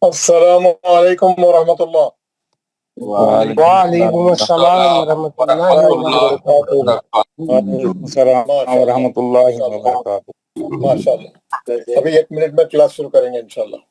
السلام علیکم ورحمۃ اللہ۔ وعلیکم السلام ورحمۃ اللہ وبرکاتہ۔ وعلیکم السلام ورحمۃ اللہ وبرکاتہ۔ ماشاء اللہ، ابھی 1 منٹ میں کلاس شروع کریں گے انشاءاللہ۔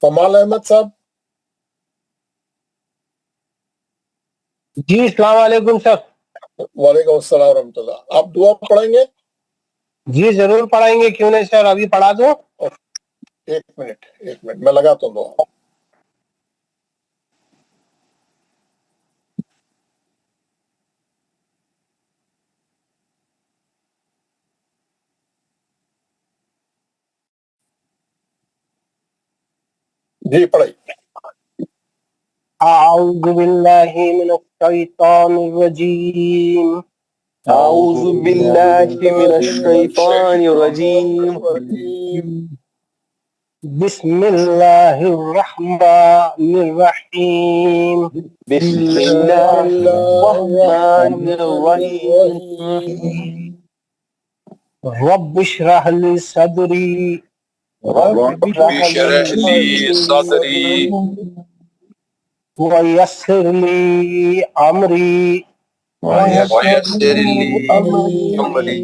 کمال احمد صاحب، جی السلام علیکم سر۔ وعلیکم السلام ورحمۃ اللہ۔ آپ دعا پڑھیں گے؟ جی ضرور پڑھائیں گے، کیوں نہیں سر، ابھی پڑھا دو۔ 1 منٹ میں لگاتا ہوں دعا۔ جی پڑھائی۔ اعوذ باللہ من الشیطان الرجیم، اعوذ باللہ من الشیطان الرجیم، بسم اللہ الرحمن الرحیم، بسم اللہ الرحمن الرحیم، رب اشرح لی صدری رب اشرح لی صدری ویسر لی امری ویسر لی امری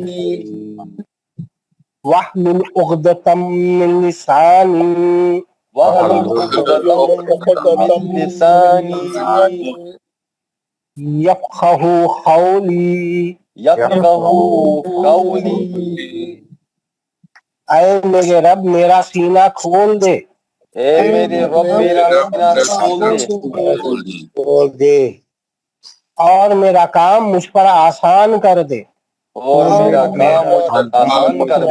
واحلل عقدۃ من لسانی واحلل عقدۃ من لسانی یفقہوا قولی، یفقہوا قولی۔ اے میرے رب میرا سینہ کھول دے، اے میرے رب میرا سینہ کھول دے اور میرا کام مجھ پر آسان کر دے، اور میرا کام مجھ پر آسان کر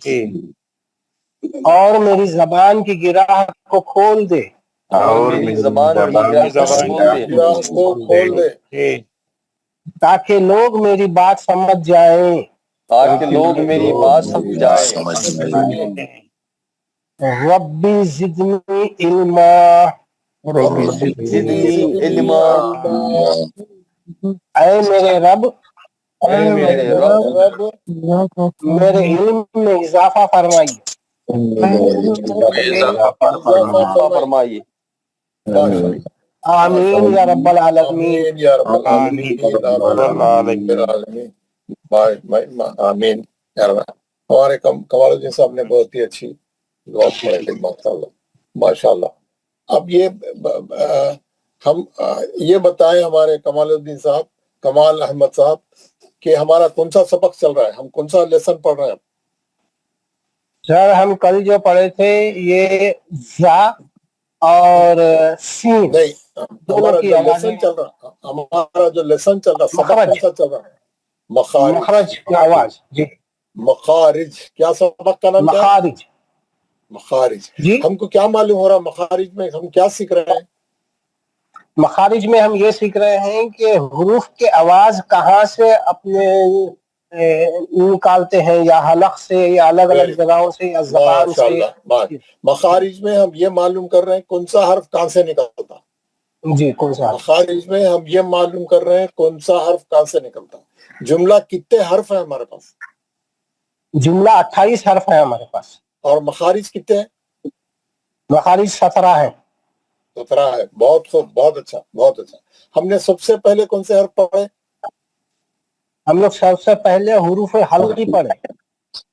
دے، اور میری زبان کی گرہ کو کھول دے، اور میری زبان کو کھول دے تاکہ لوگ میری بات سمجھ جائیں، تاکہ لوگ میری بات سمجھ جائیں۔ ربی زدنی علما، زدنی علما، اے میرے رب اے میرے رب میرے علم میں اضافہ فرمائیے، اضافہ فرمائیے۔ آمین یا رب العالمین۔ آمین یا رب العالمین۔ آمین یا رب۔ ہمارے کمال الدین صاحب نے بہت ہی اچھی دعا پڑھی تھی، ماشاء اللہ۔ اب ہم یہ بتائیں ہمارے کمال الدین صاحب، کمال احمد صاحب، کہ ہمارا کون سا سبق چل رہا ہے، ہم کون سا لیسن پڑھ رہے ہیں؟ سر ہم کل جو پڑھے تھے یہ زا اور سین نہیں، ہمارا جو لیسن چل رہا، ہمارا جو لیسن چل رہا، سبق کون سا چل رہا ہے؟ مخرج کی آواز، جی مخارج۔ کیا سبق کا نام کیا؟ مخارج، مخارج۔ جی ہم کو کیا معلوم ہو رہا مخارج میں ہم کیا سیکھ رہے ہیں؟ مخارج میں ہم یہ سیکھ رہے ہیں کہ حروف کے آواز کہاں سے اپنے نکالتے ہیں، یا حلق سے، یا الگ الگ جگہوں سے، یا زبان سے۔ مخارج میں ہم یہ معلوم کر رہے ہیں کون سا حرف کہاں سے نکلتا۔ جی کون سا؟ مخارج میں ہم یہ معلوم کر رہے ہیں کون سا حرف کہاں سے نکلتا۔ جملہ کتنے حرف ہیں ہمارے پاس؟ جملہ 28 حرف ہے ہمارے پاس، اور مخارج کتنے ہیں؟ مخارج 17 ہیں۔ 17 ہے، بہت خوب، بہت اچھا، بہت اچھا۔ ہم نے سب سے پہلے کون سے حرف پڑھے؟ ہم لوگ سب سے پہلے حروف حلقی پڑھے۔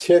6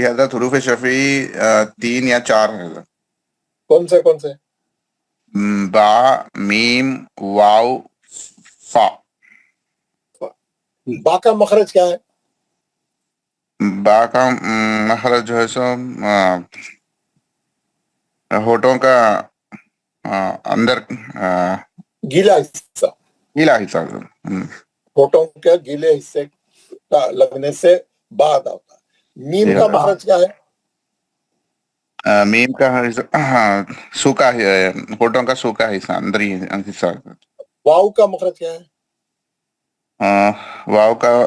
کہ حضرت حروف شفعی 3 یا 4 ہے حضرت. کون سے با، میم، واو، فا. با کا مخرج کیا ہے؟ با کا مخرج جو ہے سو ہونٹوں کا اندر گیلا حصہ، گیلا حصہ حضرت. ہونٹوں کے گیلے حصے کا لگنے سے بعد آتا ہے. میم کا مخرج کیا ہے؟ میم کا سوکھا ہے، ہونٹوں کا سوکھا حصہ، اندری حصہ. واو کا مخرج کیا ہے؟ واو کا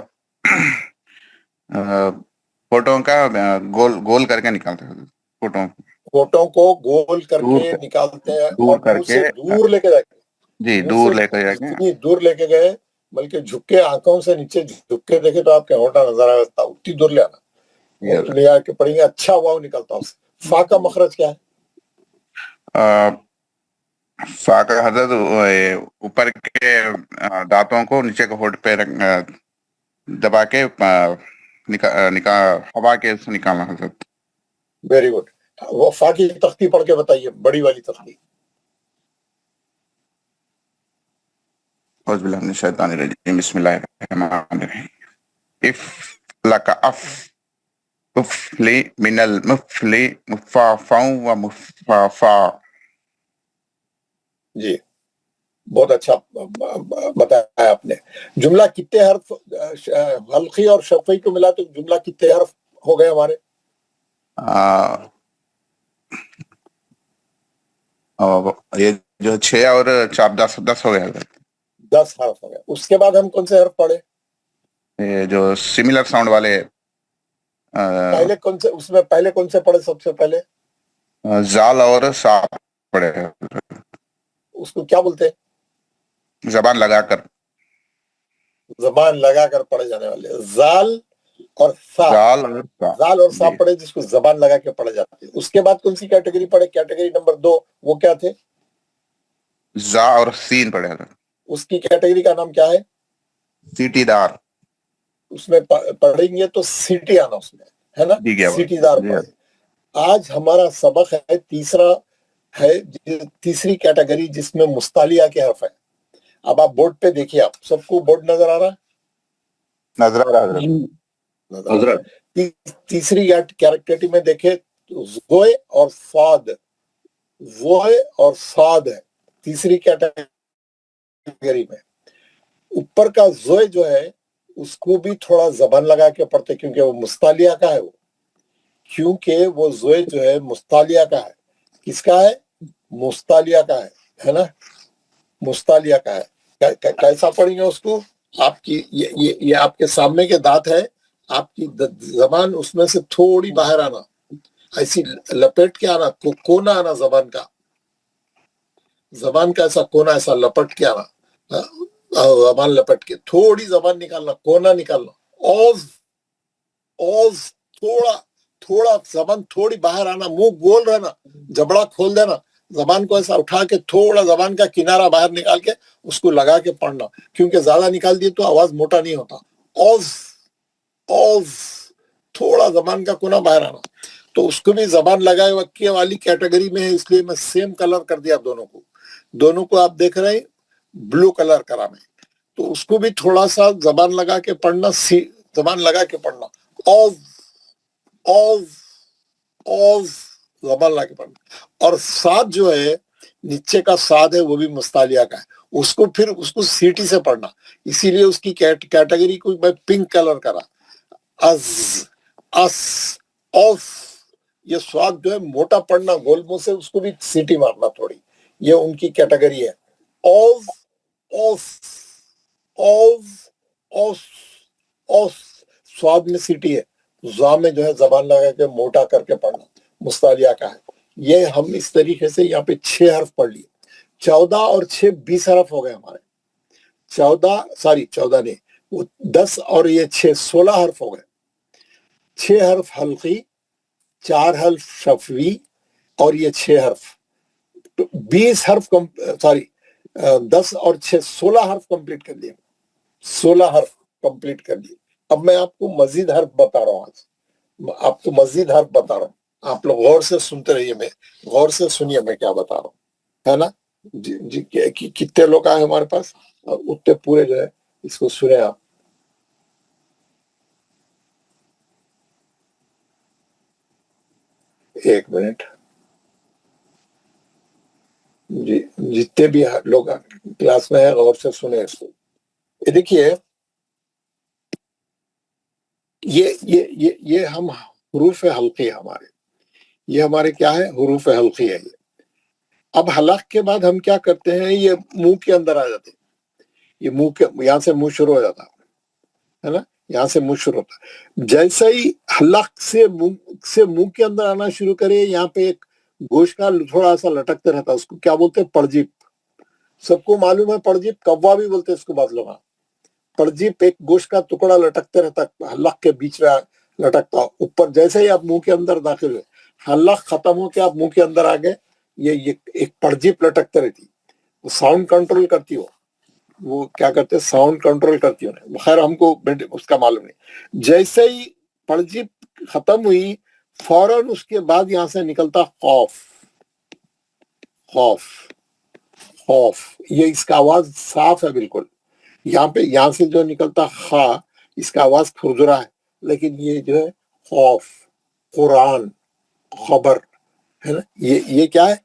ہونٹوں کا گول کر کے نکالتے ہیں ہونٹوں. ہونٹوں کو گول کر کے نکالتے ہیں اور کر منہ کے سے دور لے کے جا کے، جی منہ دور سے لے کر جا کے اتنی دور لے کے گئے بلکہ جھک کے آنکھوں سے نیچے جھک کے دیکھے تو آپ کے ہونٹا نظر آ جاتا، اتنی دور لے آنا. لے آ کے پڑھیں گے اچھا واو نکلتا اس سے. فا کا مخرج کیا ہے؟ فا کا حضرت اوپر کے دانتوں کو نیچے کے ہونٹ پہ دبا کے ہوا کے سے نکالنا حضرت. Very good. وہ فا کی تختی پڑھ کے بتائیے، بڑی والی تختی. اعوذ باللہ من الشیطان الرجیم، بسم اللہ الرحمن الرحیم. اف لک اف مفلی من المفلی مفافا و مفافا. جی بہت اچھا بتایا آپ نے. جملہ کتنے حرف حلقی اور شفعی کو ملا تو جملہ کتنے حرف ہو گئے ہمارے؟ یہ جو 6 اور 4 10 ہو گیا حضرت. 10 حرف ہو گئے. اس کے بعد ہم کون سے حرف پڑھے؟ یہ جو سملر ساؤنڈ والے پہلے کون سے، اس میں پہلے کون سے پڑھے؟ سب سے پہلے زال اور سا پڑے، اس کو کیا بولتے ہیں؟ زبان لگا کر. زبان لگا کر پڑھے جانے والے. زال اور سا، زال اور سا پڑھے جس کو زبان لگا کے پڑھے جاتے ہیں. اس کے بعد کون سی کیٹیگری پڑھے؟ کیٹیگری نمبر 2 وہ کیا تھے؟ زا اور سین پڑے حضرت. اس کی کیٹیگری کا نام کیا ہے؟ سیٹی دار. اس میں پڑھیں گے تو سیٹی آنا اس میں ہے نا، سیٹی دار پڑھے. آج ہمارا سبق ہے تیسرا، ہے تیسری کیٹیگری جس میں مستعلیہ کے حرف ہیں. اب آپ بورڈ پہ دیکھیے، آپ سب کو بورڈ نظر آ رہا ہے؟ نظر آ رہا حضرت تیسری کیٹیگری میں دیکھے تو زوئے اور صاد، زوئے اور صاد ہے تیسری کیٹیگری میں. اوپر کا زوئے جو ہے اس کو بھی تھوڑا زبان لگا کے پڑھتے کیونکہ وہ مستعلیہ کا ہے. کیونکہ وہ زوئے جو ہے مستعلیہ کا ہے. کس کا ہے؟ مستعلیہ کا ہے نا، مستعلیہ کا ہے. کیسا پڑھیں گے اس کو؟ آپ کی یہ آپ کے سامنے کے دانت ہے، آپ کی زبان اس میں سے تھوڑی باہر آنا، ایسی لپیٹ کے آنا، کونا آنا زبان کا ایسا کونا، ایسا لپٹ کے آنا، زبان لپٹ کے تھوڑی زبان نکالنا، کونا نکالنا. اوز تھوڑا زبان تھوڑی باہر آنا، منہ گول رہنا، جبڑا کھول دینا، زبان کو ایسا اٹھا کے تھوڑا زبان کا کنارہ باہر نکال کے اس کو لگا کے پڑھنا، کیونکہ زیادہ نکال دیے تو آواز موٹا نہیں ہوتا. اوز تھوڑا زبان کا کونا باہر آنا. تو اس کو بھی زبان لگائے وقت والی کیٹیگری میں ہے، اس لیے میں سیم کلر کر دیا دونوں کو آپ دیکھ رہے ہیں بلو کلر کرا میں. تو اس کو بھی تھوڑا سا زبان لگا کے پڑھنا، زبان لگا کے پڑھنا. اوز زبان لگا کے پڑھنا. اور ساتھ جو ہے نیچے کا ساتھ ہے وہ بھی مستعلیہ کا ہے، اس کو سیٹی سے پڑھنا. اسی لیے اس کی کیٹیگری کو میں پنک کلر کرا. یہ سواد جو ہے موٹا پڑھنا گول منہ سے، اس کو بھی سیٹی مارنا تھوڑی. یہ ان کی کیٹیگری ہے. سواد میں سیٹی ہے، زا میں جو ہے زبان لگا کے موٹا کر کے پڑھنا مستعلیہ کا ہے. یہ ہم اس طریقے سے یہاں پہ 6 حرف پڑھ لیے. 14 اور 6 20 حرف ہو گئے ہمارے. 14 نہیں، وہ 10 اور یہ 6 16 حرف ہو گئے. 6 حرف حلقی، 4 حرف شفوی اور یہ 6 حرف 20 حرف 10 اور 6 16 حرف کمپلیٹ کر لیے. 16 حرف کمپلیٹ کر لیے. اب میں آپ کو مزید حرف بتا رہا ہوں. آج آپ کو مزید حرف بتا رہا ہوں, آپ لوگ غور سے سنتے رہیے, میں غور سے سنیے میں کیا بتا رہا ہوں, ہے نا جی جی. کتنے لوگ آئے ہمارے پاس, اور اتنے پورے جو ہے اس کو سنیں آپ. ایک منٹ جی, جتنے بھی لوگ کلاس میں ہیں غور سے سنیں اس کو. یہ دیکھیے, یہ ہم حروف حلقی ہمارے, یہ ہمارے کیا ہے, حروف حلقی ہے. یہ اب حلق کے بعد ہم کیا کرتے ہیں, یہ منہ کے اندر آ جاتے ہیں. یہ منہ کے, یہاں سے منہ شروع ہو جاتا ہے نا, یہاں سے منہ شروع ہوتا ہے. جیسے ہی حلق سے منہ کے اندر آنا شروع کرے, یہاں پہ ایک گوشت کا تھوڑا سا لٹکتے رہتا ہے, اس کو کیا بولتے ہیں, پرجیپ. سب کو معلوم ہے پرجیپ, کوا بھی بولتے ہیں اس کو بعض لوگ. پرجیپ ایک گوشت کا ٹکڑا لٹکتے رہتا, حلق کے بیچ میں لٹکتا اوپر. جیسے ہی آپ منہ کے اندر داخل ہوئے, حلق ختم ہو کے آپ منہ کے اندر آ گئے, یہ ایک پرجیپ لٹکتے رہتی, وہ ساؤنڈ کنٹرول کرتی ہو. وہ کیا کرتے, ساؤنڈ کنٹرول کرتی ہو. خیر ہم کو اس کا معلوم نہیں. جیسے ہی پرجیپ ختم ہوئی, فوراً اس کے بعد یہاں سے نکلتا خوف. خوف خوف, یہ اس کا آواز صاف ہے بالکل. یہاں سے جو نکلتا خا, اس کا آواز کھردرا ہے, لیکن یہ جو ہے خوف, قرآن, خبر ہے نا, یہ کیا ہے,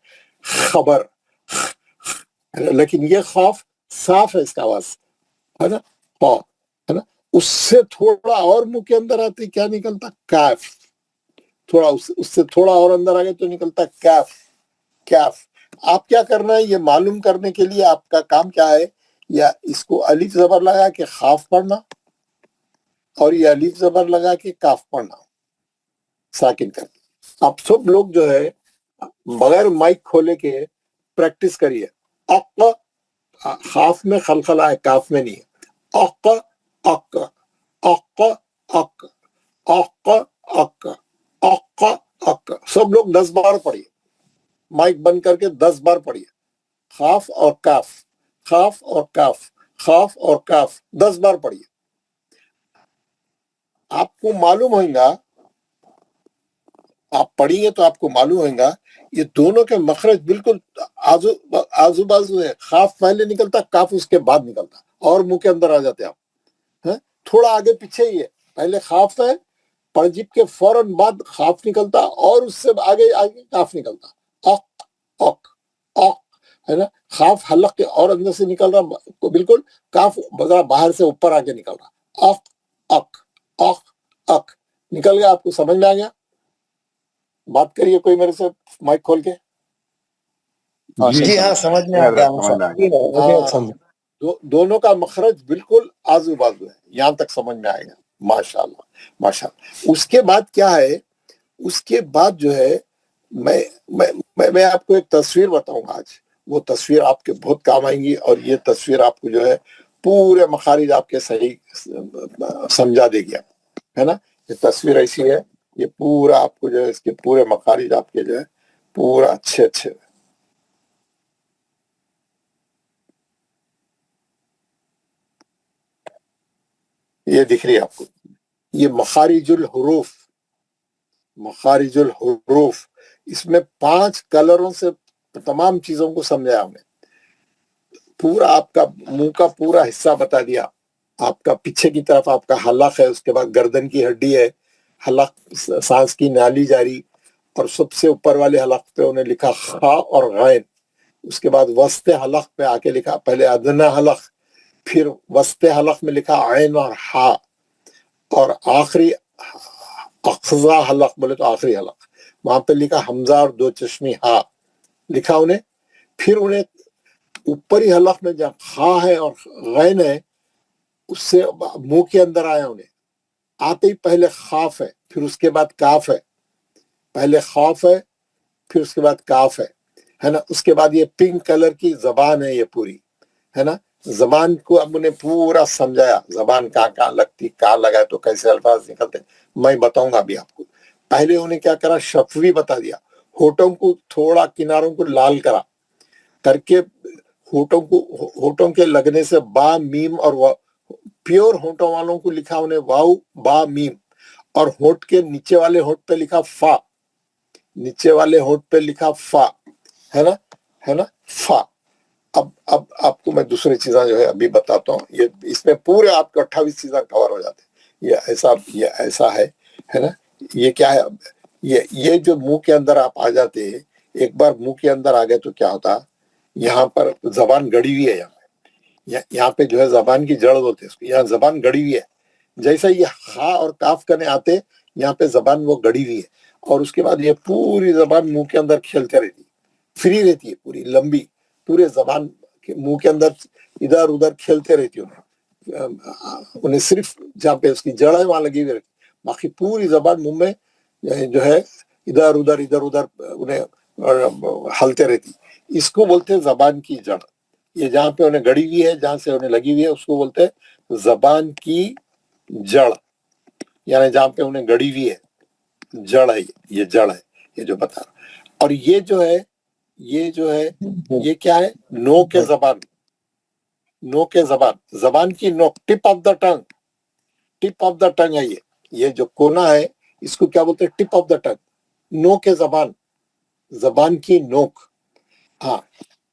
خبر. لیکن یہ خوف صاف ہے اس کا آواز, ہے نا, خوف ہے نا. اس سے تھوڑا اور منہ کے اندر آتے کیا نکلتا, کیف. تھوڑا اس سے تھوڑا اور اندر آ گئے تو نکلتا کیف. کیف. آپ کیا کرنا ہے, یہ معلوم کرنے کے لیے آپ کا کام کیا ہے, یا اس کو الف زبر لگا کے خاف پڑھنا, اور یہ الف زبر لگا کے کاف پڑھنا ساکن کر کے. آپ سب لوگ جو ہے بغیر مائک کھولے کے پریکٹس کریے. اق, خاف میں خلخلہ ہے, کاف میں نہیں ہے. اق اق اق اق اق اق اق اق. سب لوگ 10 بار پڑھیے, مائک بند کر کے 10 بار پڑھیے. خاف اور کاف, خاف اور کاف, خاف اور کاف 10 بار پڑھیے. آپ کو معلوم ہوئے گا, آپ پڑھیں گے تو آپ کو معلوم ہوئے گا, یہ دونوں کے مخرج بالکل آزو بازو ہے. خاف پہلے نکلتا, کاف اس کے بعد نکلتا, اور منہ کے اندر آ جاتے آپ. تھوڑا آگے پیچھے ہی ہے, پہلے خاف ہے, پرجیپ کے فوراً بعد خاف نکلتا, اور اس سے آگے کاف نکلتا. اق اق اق ہے نا. خاف حلق کے اور اندر سے نکل رہا بالکل, کاف باہر سے اوپر آگے نکل رہا. اق اق اق اق نکل گیا. آپ کو سمجھ میں آ گیا؟ بات کریے کوئی میرے سے مائک کھول کے. جی ہاں سمجھ میں آ گیا. دونوں کا مخرج بالکل آزو بازو ہے, یہاں تک سمجھ میں آئے گا. ماشاء اللہ ماشاء اللہ. اس کے بعد کیا ہے, اس کے بعد جو ہے میں آپ کو ایک تصویر بتاؤں گا آج. وہ تصویر آپ کے بہت کام آئیں گی, اور یہ تصویر آپ کو جو ہے پورے مخارج آپ کے صحیح سمجھا دے گی, ہے نا. یہ تصویر ایسی ہے, یہ پورا آپ کو جو ہے اس کے پورے مخارج آپ کے جو ہے پورا اچھے. یہ دکھ رہی ہے آپ کو, یہ مخارج الحروف. مخارج الحروف, اس میں 5 کلروں سے تمام چیزوں کو سمجھایا ہم نے. پورا آپ کا منہ کا پورا حصہ بتا دیا. آپ کا پیچھے کی طرف آپ کا حلق ہے, اس کے بعد گردن کی ہڈی ہے, حلق سانس کی نالی جاری, اور سب سے اوپر والے حلق پہ انہیں لکھا خا اور غین. اس کے بعد وسط حلق پہ آ کے لکھا پہلے ادنا حلق, پھر وسط حلق میں لکھا عین اور ہا, اور آخری اقصا حلق بولے تو آخری حلق, وہاں پہ لکھا حمزہ اور 2 چشمی ہا لکھا انہیں. پھر انہیں اوپری حلق میں جب خا ہے اور غین ہے, اس سے منہ کے اندر آیا انہیں. آتے ہی پہلے خاف ہے, پھر اس کے بعد کاف ہے. پہلے خوف ہے, پھر اس کے بعد کاف ہے نا. اس کے بعد یہ پنک کلر کی زبان ہے, یہ پوری ہے نا. زبان کو اب انہیں پورا سمجھایا, زبان کہاں لگتی, کہاں لگائے تو کیسے الفاظ نکلتے. میں بتاؤں گا ابھی آپ کو. پہلے انہیں کیا کرا, شفوی بتا دیا. ہونٹوں کو تھوڑا کناروں کو لال کرا کر کے, ہونٹوں کے لگنے سے با میم, اور پیور ہونٹوں والوں کو لکھا انہیں واو با میم, اور ہوٹ کے نیچے والے ہوٹ پہ لکھا فا, نیچے والے ہوٹ پہ لکھا فا, ہے نا فا. اب آپ کو میں دوسری چیزیں جو ہے ابھی بتاتا ہوں. یہ اس میں پورے آپ کو 28 چیزیں کور ہو جاتے ہیں. یہ ایسا ہے نا. یہ کیا ہے, یہ جو منہ کے اندر آپ آ جاتے ہیں, ایک بار منہ کے اندر آ گئے تو کیا ہوتا, یہاں پر زبان گڑی ہوئی ہے. یہاں پہ جو ہے زبان کی جڑ ہوتے ہیں, یہاں زبان گڑی ہوئی ہے. جیسا یہ ہا اور کاف کرنے آتے, یہاں پہ زبان وہ گڑی ہوئی ہے, اور اس کے بعد یہ پوری زبان منہ کے اندر کھیلتے رہتی, فری رہتی ہے, پوری لمبی, پورے زبان منہ کے اندر ادھر ادھر کھیلتے رہتی. انہیں صرف جہاں پہ اس کی جڑ ہے وہاں لگی ہوئی رہتی, باقی پوری زبان منہ میں جو ہے ادھر ادھر انہیں ہلتے رہتی. اس کو بولتے ہیں زبان کی جڑ. یہ جہاں پہ انہیں گڑی ہوئی ہے, جہاں سے انہیں لگی ہوئی ہے, اس کو بولتے ہیں زبان کی جڑ, یعنی جہاں پہ انہیں گڑی ہوئی ہے جڑ ہے, یہ جڑ ہے, یہ جو بتا رہا. اور یہ جو ہے یہ کیا ہے, نو کے زبان, نو کے زبان, زبان کی نوک, tip of the tongue, tip of the ٹنگ ہے. یہ جو کونا ہے اس کو کیا بولتے ہیں, ٹپ آف دا ٹنگ, نو کے زبان, زبان کی نوک. ہاں,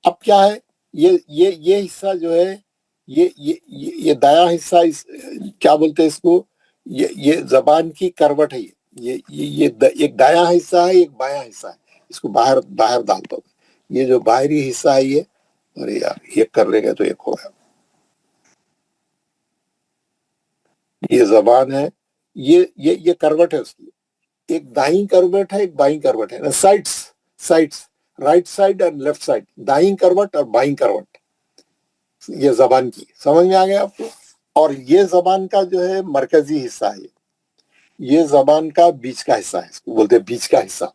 اب کیا ہے, یہ حصہ جو ہے, یہ دایاں حصہ, کیا بولتے ہیں اس کو, یہ زبان کی کروٹ ہے. یہ ایک دایاں حصہ ہے, ایک بایاں حصہ ہے. اس کو باہر ڈالتا ہوں. یہ جو باہری حصہ ہے یہ, ارے یار یہ کر لے گا تو ایک ہوگا. یہ زبان ہے, یہ کروٹ ہے اس کی, ایک دائیں کروٹ ہے, ایک بائیں کروٹ ہے. سائڈس, رائٹ سائڈ اور لیفٹ سائڈ, دائیں کروٹ اور بائیں کروٹ, یہ زبان کی. سمجھ میں آ گیا آپ کو. اور یہ زبان کا جو ہے مرکزی حصہ ہے, یہ زبان کا بیچ کا حصہ ہے, اس کو بولتے ہیں بیچ کا حصہ.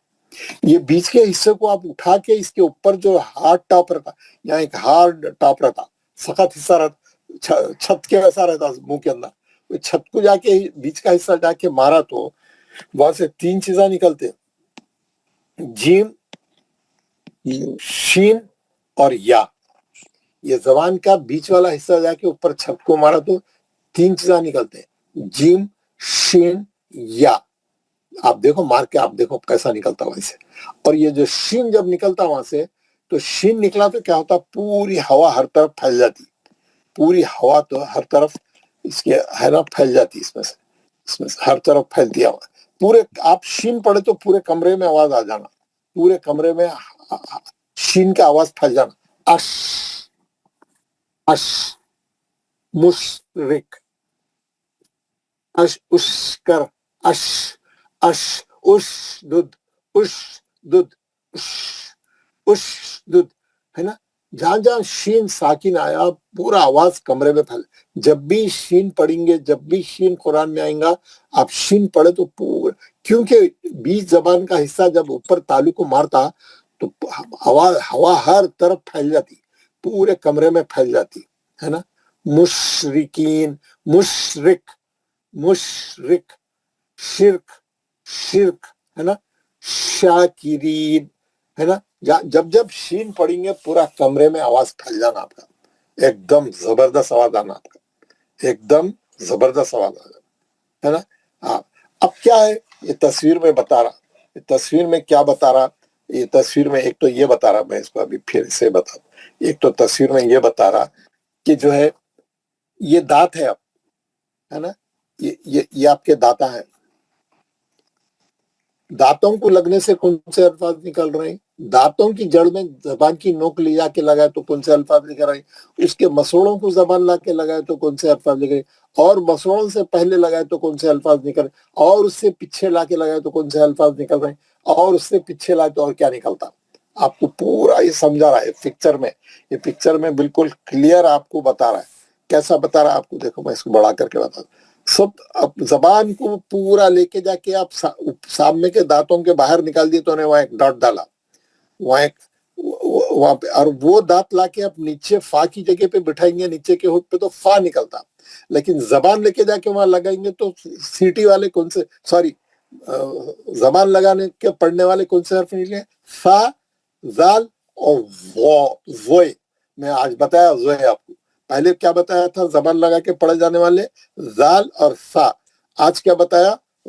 یہ بیچ کے حصے کو آپ اٹھا کے اس کے اوپر جو ہارڈ ٹاپ رہتا, یہاں ایک ہارڈ ٹاپ رہتا, سخت حصہ رہتا, چھت کے ویسا رہتا منہ کے اندر. چھت کو جا کے بیچ کا حصہ جا کے مارا تو وہاں سے 3 چیزیں نکلتے, جیم, شین اور یا. یہ زبان کا بیچ والا حصہ جا کے اوپر چھت کو مارا تو 3 چیزیں نکلتے, جیم, شین, یا. آپ دیکھو مار کے, آپ دیکھو کیسا نکلتا ویسے. اور یہ جو شین جب نکلتا وہاں سے, تو شین نکلا تو کیا ہوتا, پوری ہوا ہر طرف پھیل جاتی, پوری ہوا تو ہر طرف اس کے ہے نا پھیل جاتی, اس میں سے ہر طرف پھیلتی ہوا. پورے آپ شین پڑے تو پورے کمرے میں آواز آ جانا, پورے کمرے میں شین کا آواز پھیل جانا. اش, اش, مشرک, اش, اش کر, اش, اش, اش دد, اش دد, اش دد, ہے نا. جہاں جہاں شین ساکن آیا پورا آواز کمرے میں پھیل. جب بھی شین پڑھیں گے, جب بھی شین قرآن میں آئیں گا, آپ شین پڑھے تو پورا, کیونکہ بیچ زبان کا حصہ جب اوپر تالو کو مارتا تو ہوا ہر طرف پھیل جاتی, پورے کمرے میں پھیل جاتی, ہے نا. مشرکین, مشرک, مشرک, شرک, شرک, ہے نا. شاکرین, ہے نا. جب شین پڑیں گے پورا کمرے میں آواز پھیل جانا آپ کا, ایک دم زبردست آواز آنا آپ کا, ایک دم زبردست آواز آنا, ہے نا. اب کیا ہے, یہ تصویر میں بتا رہا, تصویر میں کیا بتا رہا, یہ تصویر میں ایک تو یہ بتا رہا, میں اس کو ابھی پھر سے بتا دوں. ایک تو تصویر میں یہ بتا رہا کہ جو ہے یہ دانت ہے, اب ہے نا, یہ آپ کے دانتا ہیں. دانتوں کو لگنے سے کون سے الفاظ نکل رہے ہیں, دانتوں کی جڑ میں زبان کی نوک لے جا کے لگائے تو کون سے الفاظ نکل رہے ہیں, اس کے مسوڑوں کو زبان لا کے لگائے تو کون سے الفاظ نکل رہے ہیں, اور مسوڑوں سے پہلے لگائے تو کون سے الفاظ نکل رہے ہیں, اور اس سے پیچھے لا کے لگائے تو کون سے الفاظ نکل رہے ہیں, اور اس سے پیچھے لائے تو اور کیا نکلتا. آپ کو پورا یہ سمجھا رہا ہے پکچر میں, یہ پکچر میں بالکل کلیئر آپ کو بتا رہا ہے. کیسا بتا رہا ہے آپ کو, دیکھو میں اس کو بڑا کر کے بتا دوں. سب زبان کو پورا لے کے جا کے آپ سامنے کے دانتوں کے باہر نکال دیے تو انہیں وہاں ایک ڈاٹ ڈالا, وہاں پہ, اور وہ دانت لا کے آپ نیچے فا کی جگہ پہ بٹھائیں گے, نیچے کے ہوٹ پہ تو فا نکلتا, لیکن زبان لے کے جا کے وہاں لگائیں گے تو سیٹی والے کون سے, سوری زبان لگانے کے پڑھنے والے کون سے حرف نکلے, فا, زال اور وے. میں آج بتایا زوے آپ کو, پہلے کیا بتایا تھا, زبان لگا کے پڑھے جانے والے زال اور سا. آج کیا بتایا,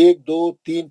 1 2 3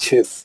6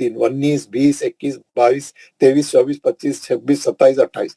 3 19 20 21 22 23 24 25 26 27 28,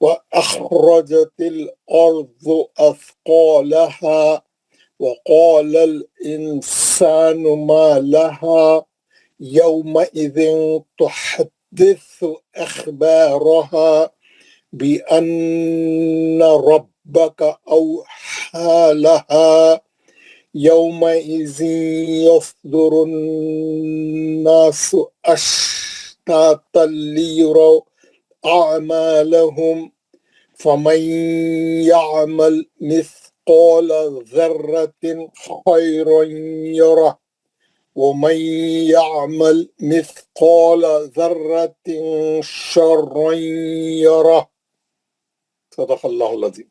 وأخرجت الأرض أثقالها وقال الإنسان ما لها يومئذ تحدث أخبارها بأن ربك أوحى لها يومئذ يصدر الناس أشتاتا ليروا أعمالهم فمن يعمل مثقال ذرة خيرا يره ومن يعمل مثقال ذرة شرا يره صدق الله العظيم।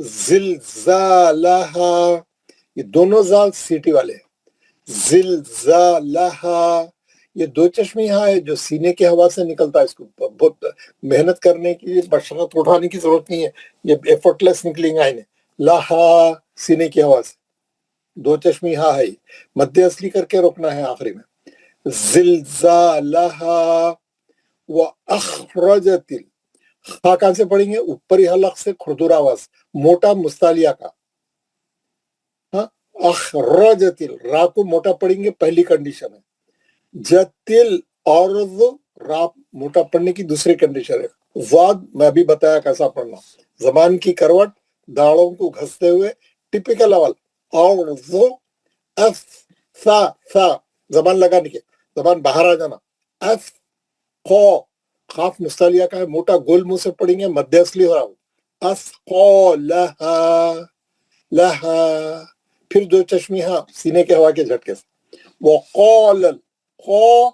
زلزالہا، یہ دونوں زال سیٹی والے ہیں. زلزالہا، یہ دو چشمی ہاں ہے جو سینے کی ہوا سے نکلتا ہے. اس کو بہت محنت کرنے کی، مشقت اٹھانے کی ضرورت نہیں ہے، یہ ایفرٹلیس نکلیں گا انہیں. لہا، سینے کی ہوا سے، دو چشمی ہاں ہے، مد اصلی کر کے روکنا ہے آخری میں. زلزالہا واخرجت، خا کہاں سے پڑھیں گے؟ اوپری حلق سے کھردر آواز، موٹا مستعلیہ کا. ہاں، اخرجت، را کو موٹا پڑھیں گے، پہلی کنڈیشن ہے. جتل ارض، را موٹا پڑھنے کی دوسری کنڈیشن ہے. واد میں ابھی بتایا کیسا پڑھنا، زبان کی کروٹ داڑوں کو گھستے ہوئے، ٹپیکل اول. ارض، اف، سا زبان لگانے کے، زبان باہر آ جانا. اف، قو، خاف مستعلیہ کا ہے، موٹا گول منہ سے پڑھیں گے، مد اصلی ہو رہا ہو. اسقو لہا، لہا، پھر دو چشمی ہاں سینے کے ہوا کے جھٹکے سے. وقال، قو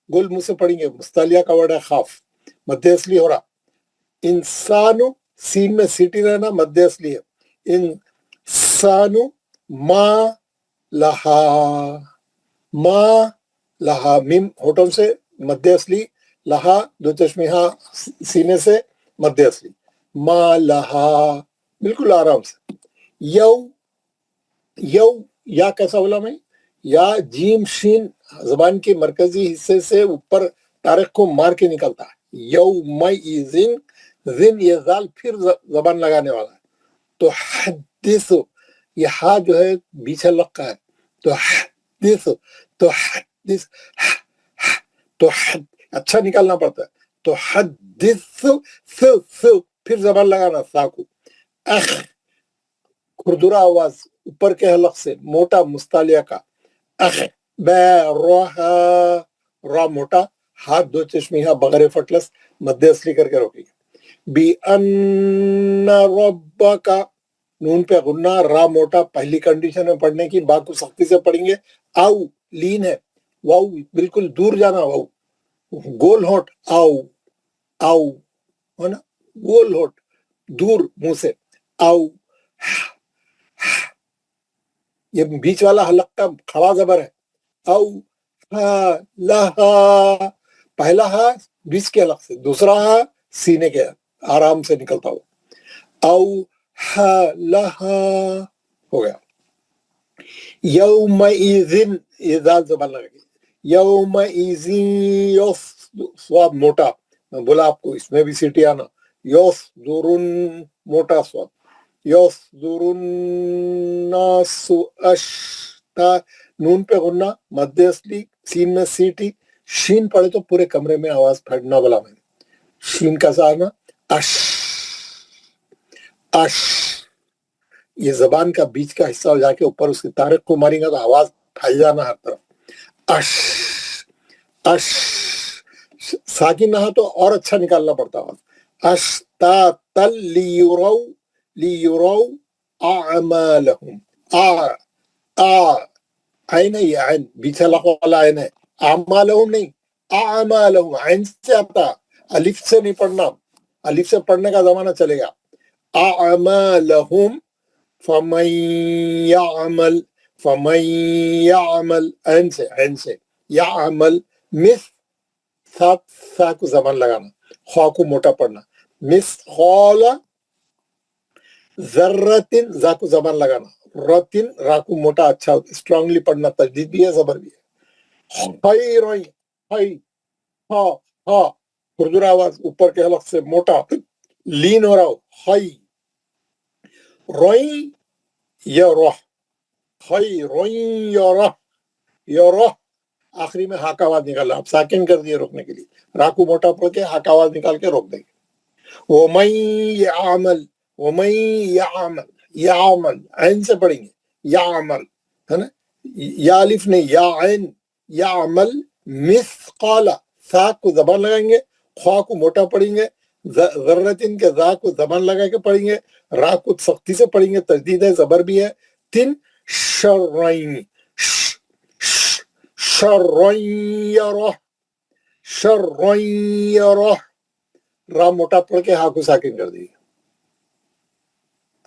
گول منہ سے پڑھیں گے، مستعلیہ کا ورڈ ہے خاف، مد اصلی ہو رہا. انسانو، سین میں سیٹی رہنا، مد اصلی ہے. انسانو ما لہا، ما لہا، میم ہوٹوں سے مد اصلی، لہا دو چشمی ہاں سینے سے مد اصلی. ما لہا، بالکل آرام سے. یو، یو، یا کیسا بولا میں؟ یا جیم شین زبان کے مرکزی حصے سے اوپر تارخ کو مار کے نکلتا ہے. یومئذ، زن یہ زال پھر زبان لگانے والا ہے. تو حدث، یہ ہا جو ہے بیچ حلق کا ہے. تو حدث، تو حدث، تو اچھا نکالنا پڑتا ہے. تو حدث، پھر زبان لگانا سا کو. اخ، کھردرا آواز اوپر کے حلق سے، موٹا مستعلیہ کا. اخ بارہا، را موٹا، ہاتھ دو چشمی ہاں بغیر فٹلس، مد اصلی کر کے روکے گی. بِأَنَّ رَبَّكَ، نون پہ غنہ، را موٹا، پہلی کنڈیشن میں پڑھنے کی، با کو سختی سے پڑھیں گے. او، لین ہے، واو بالکل دور جانا، واو گول ہونٹ، او، او ہے نا، گول ہونٹ دور منہ سے. او، یہ بیچ والا حلق کا کھڑا زبر ہے. او، ہا، لہا، پہلا ہا بیچ کے حلق سے، دوسرا ہا سینے کے آرام سے نکلتا ہو. او، ہا، لہا، ہو گیا. یومئذن، یہ دال زبان لگے گی. یومئذین، سواد موٹا، میں بولا آپ کو اس میں بھی سیٹی آنا. یصدرن، موٹا سواد. یصدر الناس اشتا، نون پہ غنہ، مد اصلی، سین میں سیٹی. شین پڑھے تو پورے کمرے میں آواز پھیٹنا بلا میں نے. شین کا سا آنا، اش، اش، یہ زبان کا بیچ کا حصہ ہو جا کے اوپر اس کی تارخ کو ماریں گا تو آواز پھیل جانا ہر طرف. اش، اش، ساکن نہ تو اور اچھا نکالنا پڑتا آواز. اشتاتل لیرو، لیرو اعمالہم. عین ہے، یہ عین بیچ حلق والا عین ہے. اعمالہم نہیں، اعمالہم، عین سے آتا، الف سے نہیں پڑھنا، الف سے پڑھنے کا زمانہ چلے گا. اعمالہم، فمن یعمل، فمن یعمل، عین سے، عین سے، یعمل، ساتھ سا کو زبان لگانا، خواہ کو موٹا پڑھنا. مثقال ذرتن، زا کو زبان لگانا. رتن، را کو موٹا اچھا اسٹرانگلی پڑھنا، تجدید بھی ہے، زبر بھی ہے. خیرن، خی، ہا، ہا کھردرا آواز اوپر کے حلق سے موٹا لین ہو رہا ہو. خی، روئی یا روح، خی روئی یا روح، یا روح، آخری میں ہا کا آواز نکالا. آپ ساکن کر دیے روکنے کے لیے، را کو موٹا پڑھ کے ہا کا آواز نکال کے روک دیں گے. وَمَن يَعْمَلْ، وَمَن يَعْمَلْ، يَعْمَلْ عین سے پڑھیں گے، يَعْمَلْ ہے نا، یا الف نہیں، یا عین. يَعْمَلْ مثقال، سا کو زبان لگائیں گے، خواہ کو موٹا پڑھیں گے. ذرتن کے ذا کو زبان لگا کے پڑھیں گے، را کو سختی سے پڑھیں گے، تجدید ہے، زبر بھی ہے. تن، شرعین، شرعین یرہ، شرعین یرہ، را موٹا پڑھ کے ہا کو ساکن کر دیجیے.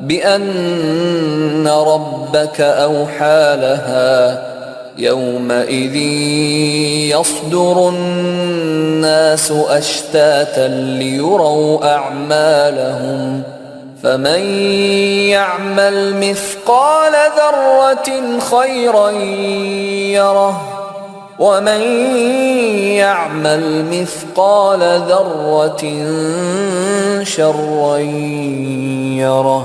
بأن ربك أوحى لها يومئذ يصدر الناس أشتاتا ليروا أعمالهم فمن يعمل مثقال ذرة خيرا يره ومن يعمل مثقال ذرة شرا يره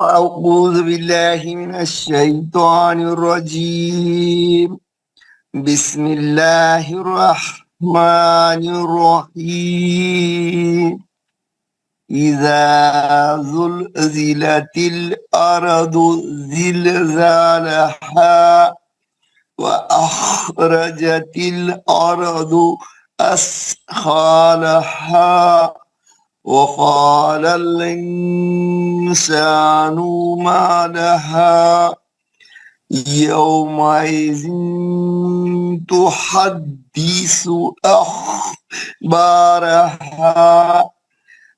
أعوذ بالله من الشيطان الرجيم بسم الله الرحمن الرحيم إذا زلزلت الأرض زلزالها وأخرجت الأرض أثقالها وقال الإنسان ما لها يومئذ تحدث أخبارها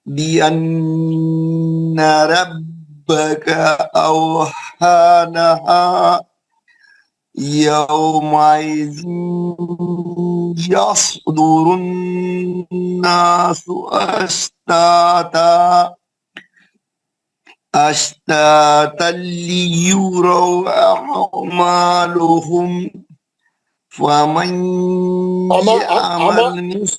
بأن ربك أوحى لها يومئذ يصدر الناس أشتاتا ليروا أعمالهم فمن يعمل مثل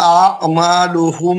أعمالهم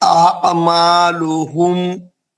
أعمالهم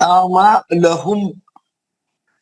أعمالهم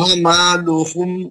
أعمالهم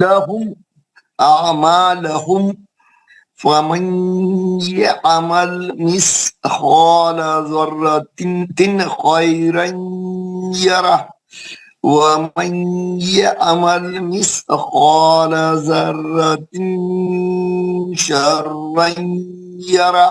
لهم أعمالهم فمن يعمل مثقال ذرة خيرا يره ومن يعمل مثقال ذرة شرا يره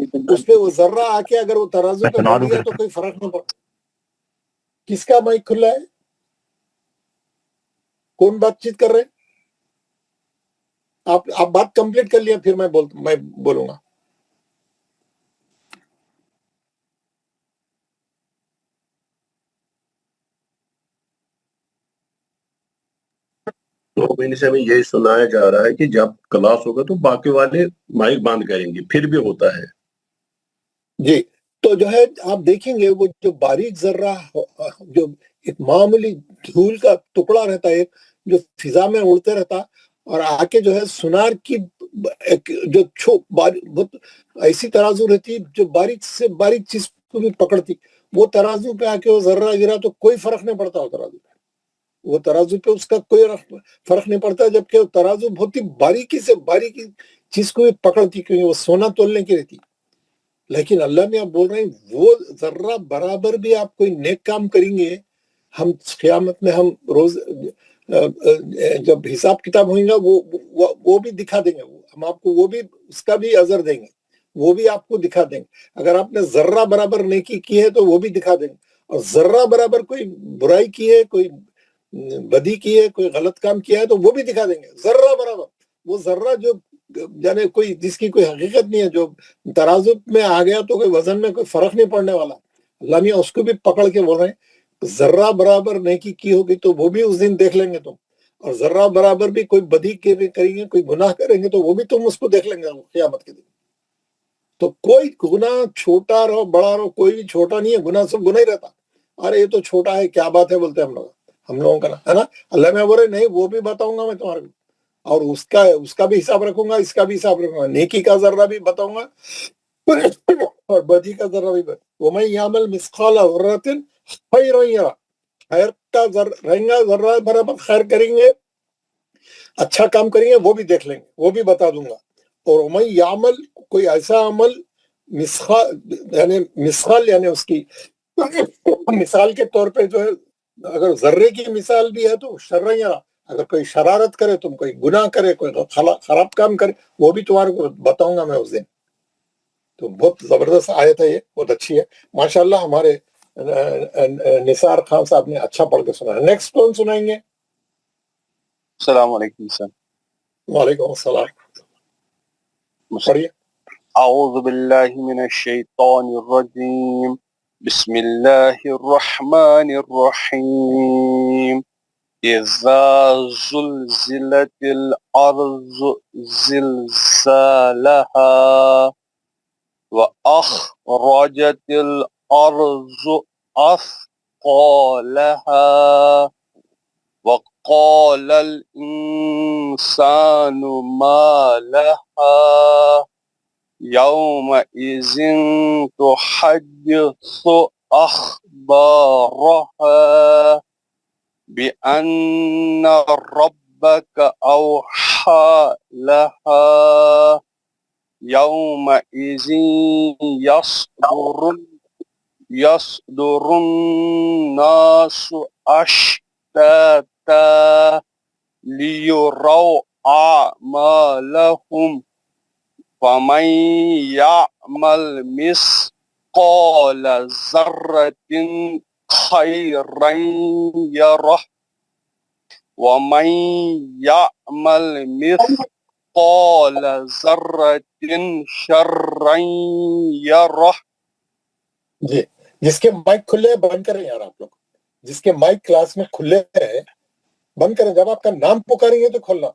اس پہ وہ ذرہ آ کے اگر وہ ترازو پہ بڑھ گیا تو کوئی فرق نہیں پڑتا. کس کا مائک کھلا ہے؟ کون بات چیت کر رہے ہیں؟ آپ بات کمپلیٹ کر لیا پھر میں بولوں گا. تو مہینے سے ہمیں یہی سنایا جا رہا ہے کہ جب کلاس ہوگا تو باقی والے مائک بند کریں گے، پھر بھی ہوتا ہے. جی تو جو ہے آپ دیکھیں گے وہ جو باریک ذرہ جو ایک معمولی دھول کا ٹکڑا رہتا ہے جو فضا میں اڑتے رہتا اور آ کے جو ہے سونار کی جو بہت ایسی ترازو رہتی جو باریک سے باریک چیز کو بھی پکڑتی، وہ ترازو پہ آ کے وہ ذرہ گرا تو کوئی فرق نہیں پڑتا. وہ ترازو پہ اس کا کوئی فرق نہیں پڑتا، جبکہ وہ ترازو بہت ہی باریکی سے باریکی چیز کو بھی پکڑتی کیونکہ وہ سونا تولنے کی رہتی. لیکن اللہ میں آپ بول رہے ہیں وہ ذرہ برابر بھی آپ کوئی نیک کام کریں گے، ہم قیامت میں ہم روز جب حساب کتاب ہوئیں گا وہ بھی دکھا دیں گے. ہم آپ کو وہ بھی اس کا بھی اجر دیں گے، وہ بھی آپ کو دکھا دیں گے. اگر آپ نے ذرہ برابر نیکی کی ہے تو وہ بھی دکھا دیں گے، اور ذرہ برابر کوئی برائی کی ہے، کوئی بدی کی ہے، کوئی غلط کام کیا ہے تو وہ بھی دکھا دیں گے. ذرہ برابر وہ ذرہ جو یعنی کوئی جس کی کوئی حقیقت نہیں ہے، جو ترازو میں آ گیا تو کوئی وزن میں کوئی فرق نہیں پڑنے والا، اللہ میاں اس کو بھی پکڑ کے بول رہے ہیں ذرہ برابر نیکی کی ہوگی تو وہ بھی اس دن دیکھ لیں گے تم، اور ذرہ برابر بھی کوئی بدی کریں گے، کوئی گناہ کریں گے تو وہ بھی تم اس کو دیکھ لیں گے قیامت کے دن. تو کوئی گناہ چھوٹا رہو بڑا رہو کوئی بھی چھوٹا نہیں ہے، گناہ سب گناہ ہی رہتا. ارے یہ تو چھوٹا ہے کیا بات ہے بولتے ہم لوگوں کا نا ہے نا. اللہ میں بول رہے نہیں وہ بھی بتاؤں گا میں تمہارے کو، اور اس کا بھی حساب رکھوں گا، اس کا بھی حساب رکھوں گا، نیکی کا ذرہ بھی بتاؤں گا اور بدی کا ذرہ بھی وَمَن يَعْمَلْ مِثْقَالَ ذَرَّةٍ خَيْرًا يَرَهُ، خیر کا رہیں گا ذرہ برابر خیر کریں گے، اچھا کام کریں گے وہ بھی دیکھ لیں گے، وہ بھی بتا دوں گا. اور وَمَن يَعْمَلْ کوئی ایسا عمل مثقال یعنی اس کی مثال کے طور پہ جو ہے اگر ذرے کی مثال بھی ہے تو شرًا یرا، اگر کوئی شرارت کرے تم کوئی گناہ کرے کوئی خراب کام کرے وہ بھی تمہارے کو بتاؤں گا میں اس دن. تو بہت زبردست آیت ہے، یہ بہت اچھی ہے ماشاءاللہ. ہمارے نثار خان صاحب نے اچھا پڑھ کے سنا ہے. نیکسٹ کون سنائیں گے؟ السلام علیکم سر. وعلیکم السلام. پڑھیے. اعوذ باللہ من الشیطان الرجیم، بسم اللہ الرحمن الرحیم. اذا زلزلت الارض زلزالها واخرجت الارض اثقالها وقال الانسان ما لها يومئذ تحدث أخبارها بأن ربك أوحى لها يومئذ يصدر الناس أشتاتا ليروا أعمالهم فمن يعمل مثقال ذرة خيرا يره ومن يعمل مثقال ذرة شرا يره. جی جس کے مائک کھلے ہیں بند کریں یار، آپ لوگ جس کے مائک کلاس میں کھلے ہیں بند کریں، جب آپ کا نام پکاریں گے تو کھولنا.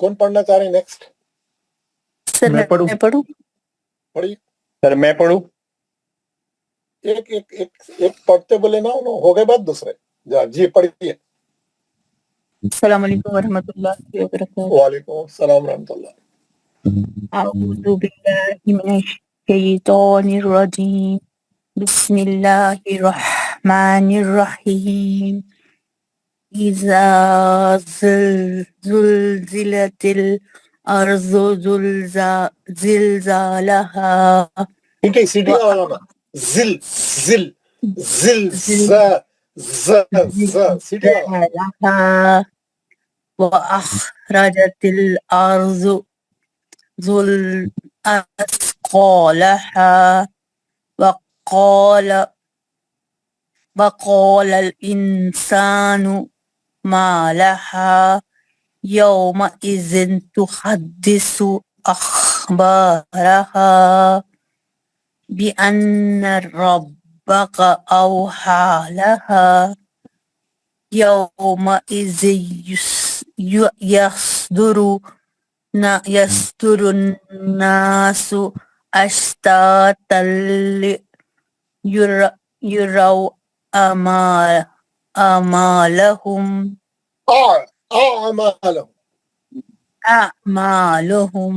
کون پڑھنا چاہ رہے ہیں نیکسٹ؟ سر میں پڑھوں؟ پڑھیے سر میں پڑھوں؟ ایک ایک ایک ایک پڑھتے بولے نا ہو گئے بعد دوسرے. جی پڑھیے. السلام علیکم ورحمۃ اللہ وبرکاتہ. وعلیکم السلام ورحمۃ اللہ. اعوذ باللہ من الشیطان الرجیم، بسم اللہ الرحمن الرحیم. اذا زلزلت الارض زلزالها. ٹھیک ہے سیٹی آواز آنا. زل زل زل سیٹی آواز. وأخرجت الأرض أثقالها وقال الإنسان ما لها يومئذ تحدث أخبارها بأن ربك أوحى لها يومئذ يصدر الناس أشتاتا يروا أعمالهم أعمالهم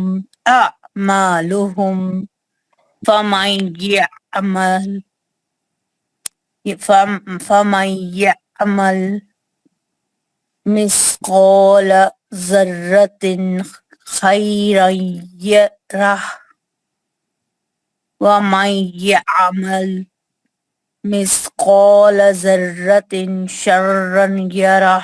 فمن يعمل مثقال ذرة خيرا يره ومن يعمل مثقال ذرة شرا يره.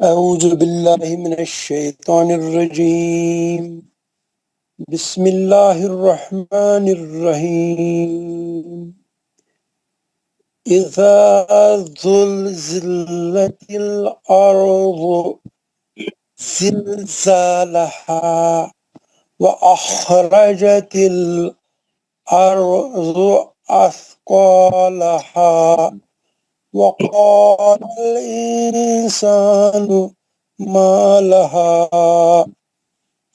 أعوذ بالله من الشيطان الرجيم. بسم الله الرحمن الرحيم. إذا زلزلت الأرض زلزالها وأخرجت الأرض أثقالها وقال الإنسان ما لها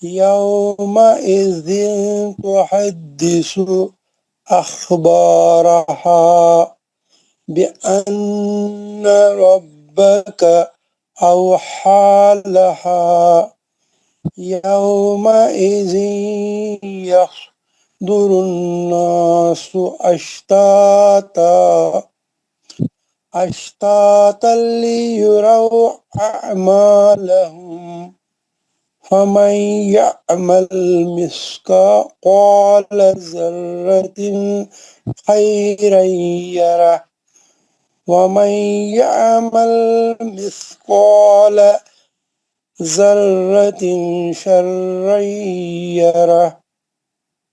يومئذ تحدث أخبارها بأن ربك أوحى لها يومئذ يصدر الناس أشتاتا ليروا أعمالهم فمن يعمل مثقال ذرة خيرا يره ومن يعمل مثقال ذرة شرا يره.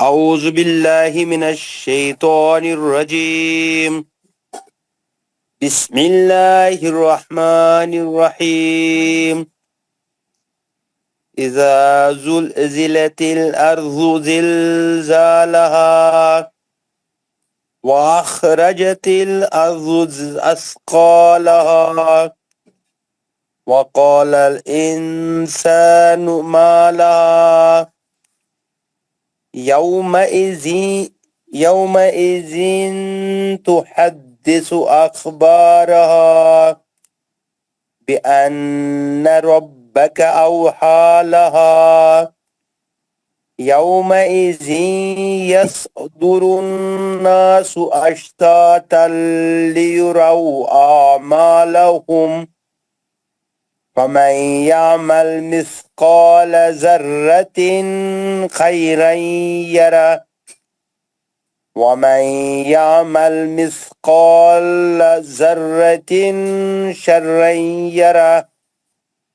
أعوذ بالله من الشيطان الرجيم. بسم الله الرحمن الرحيم. إذا زلزلت الأرض زلزالها وأخرجت الأرض أثقالها وقال الإنسان ما لها يومئذ تحدث أخبارها بأن ربك أوحى لها يومئذ يصدر الناس أشتاتا ليروا أعمالهم فمن يعمل مثقال ذرة خيرا يره ومن يعمل مثقال ذرة شرا يره.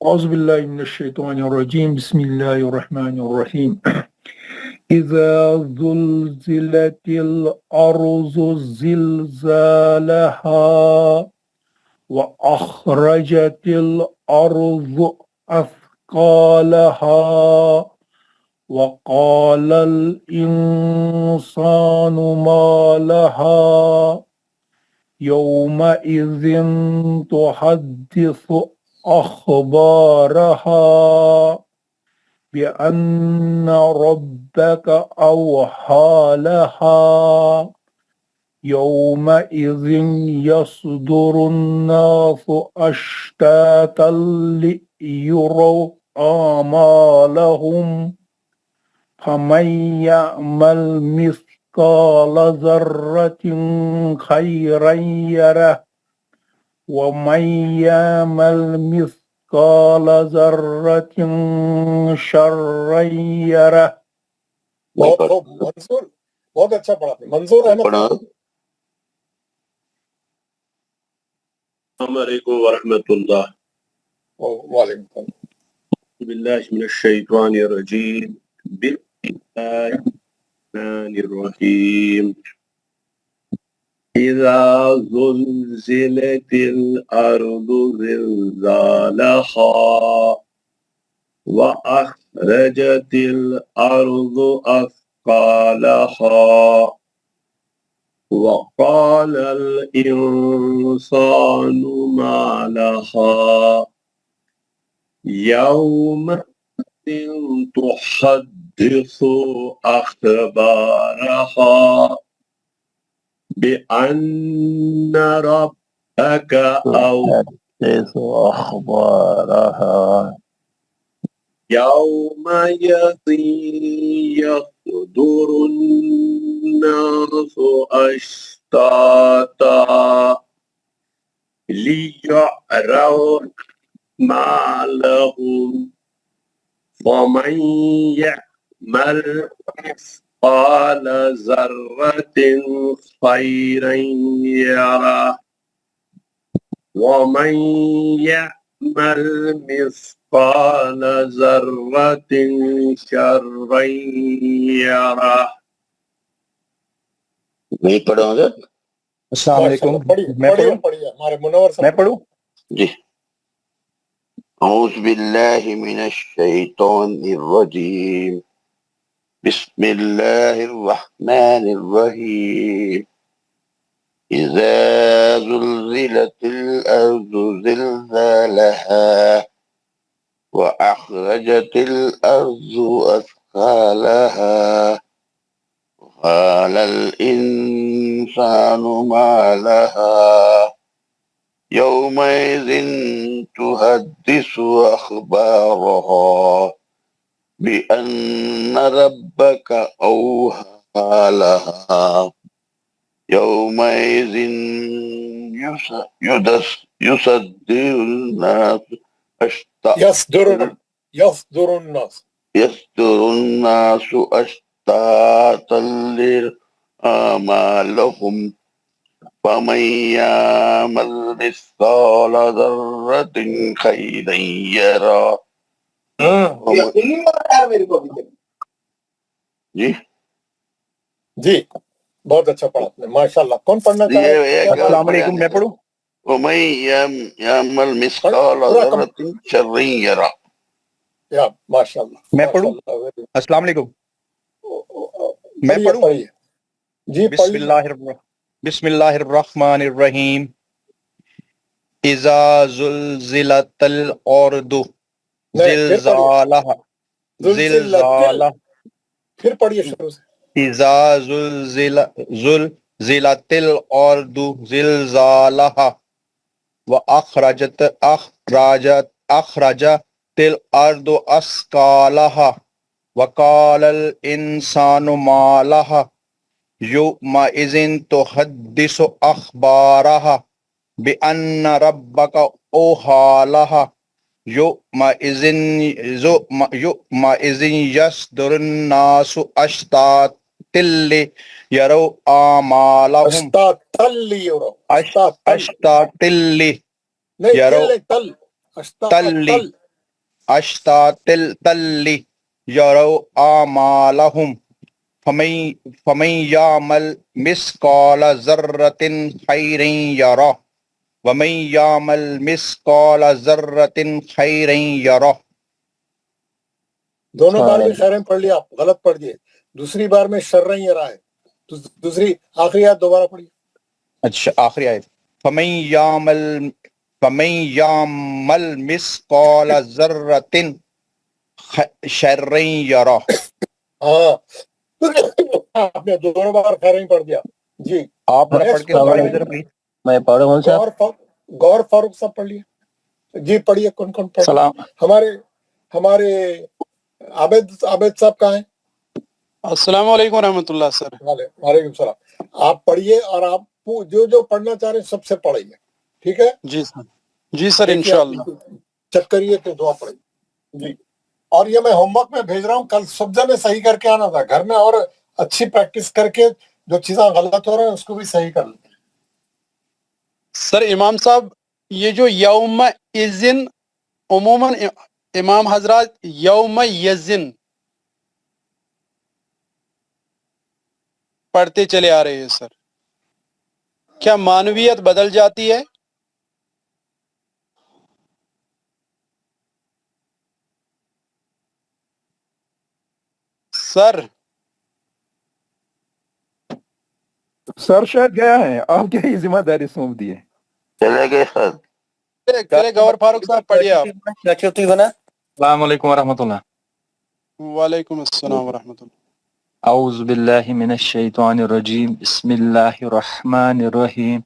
أعوذ بالله من الشيطان الرجيم. بسم الله الرحمن الرحيم. إذا زلزلت الأرض زلزالها وأخرجت الأرض أثقالها وقال الإنسان ما لها يومئذ تحدث أخبارها بأن ربك أوحى لها يومئذ يصدر الناس أشتاتا ليروا أعمالهم فمن يعمل مثقال ذرة خيرا يره ومن يعمل مثقال ذرة شرا يره. بہت خوب منظور، بہت اچھا پڑھا آپ نے. منظور احمد پڑھا. السلام علیکم ورحمۃ اللہ. وعلیکم السلام. بسم اللہ من الشیطان الرجیم. بسم اللہ الرحمن الرحیم. اذا زلزلت الارض زلزالها واخرجت الارض اثقالها وقال الانسان ما لها يومئذ تحدث أخبارها بأن ربك حدث أخبارها يومئذ يصدر الناس أشتاتا ليروا ما لهم ومن يعمل مثقال ذرة خيرا يره ومن يعمل مثقال ذرة شرا يره. میں پڑھوں حضرت. السلام علیکم. میں پڑھوں ہمارے منور صاحب. میں پڑھوں. جی. اعوذ باللہ من الشیطان الرجیم. بسم اللہ الرحمن الرحیم. اذا زلزلت الارض زلزالها واخرجت الارض اثقالها قال الانسان ما لها يومئذ تحدث أخبارها بأن ربك أوحى لها يومئذ يصدر الناس يصدر الناس أشتاتا لأعمالهم فمن يعمل مثقال ذرة خيرا يره. جی جی بہت اچھا پڑھا آپ نے ماشاء اللہ. کون پڑھنا چاہے؟ السلام علیکم. میں پڑھوں. ومن يعمل مثقال ذرة شرا يره. یا ماشاء اللہ. میں پڑھوں. السلام علیکم. میں پڑھوں. پڑھیے جی. بسم اللہ الرحمن الرحیم. اذا زلزلت الارض زلزالها پھر پڑھیے شروع سے. اذا زلزلت الارض زلزالها واخرجت الارض اثقالها وقال الانسان ما لها يومئذ تحدث أخبارها بأن ربك أوحى لها يومئذ يصدر الناس أشتاتا ليروا أعمالهم أشتاتا ليروا أعمالهم فمن يعمل مثقال ذرة خيرا يره ومن يعمل مثقال ذرة خيرا يره. دونوں بار میں خیریں پڑھ لیا آپ، غلط پڑھ دیے. دوسری بار میں شرًا یرا ہے. دوسری آخری آیت دوبارہ پڑھیے. اچھا آخری آیت. فمن يعمل مثقال ذرة شرًا يره. ہاں آپ نے دونوں بار خیریں پڑھ دیا. جی آپ ذرا پڑھ نیکسٹ کے میں سنائیے ذرا please۔ میں پڑھوں گا صاحب؟ غور فاروق صاحب پڑھ لیے جی، پڑھیے کون کون پڑھ سلام ہمارے عابد صاحب کہاں ہیں؟ السلام علیکم ورحمۃ اللہ سر۔ وعلیکم السلام۔ آپ پڑھیے اور آپ جو پڑھنا چاہ رہے ہیں سب سے پڑھیے، ٹھیک ہے؟ جی سر، جی سر انشاءاللہ۔ چیک کریے تو دعا پڑھیے جی۔ اور یہ میں ہوم ورک میں بھیج رہا ہوں، کل صبح میں صحیح کر کے آنا تھا گھر میں، اور اچھی پریکٹس کر کے جو چیزیں غلط ہو رہے ہیں اس کو بھی صحیح کر لیں۔ سر امام صاحب، یہ جو یوم اذن عموماً امام حضرات یوم یزن پڑھتے چلے آ رہے ہیں سر، کیا معنویت بدل جاتی ہے؟ سر سر شاید گیا ہے، آپ کیا یہ ذمہ داری سونپ دی ہے؟ چلے گئے سر۔ چلے غور فاروق صاحب پڑھیے آپ۔ السلام علیکم ورحمۃ اللہ۔ وعلیکم السلام ورحمۃ اللہ۔ اعوذ باللہ من الشیطان الرجیم، بسم اللہ الرحمن الرحیم۔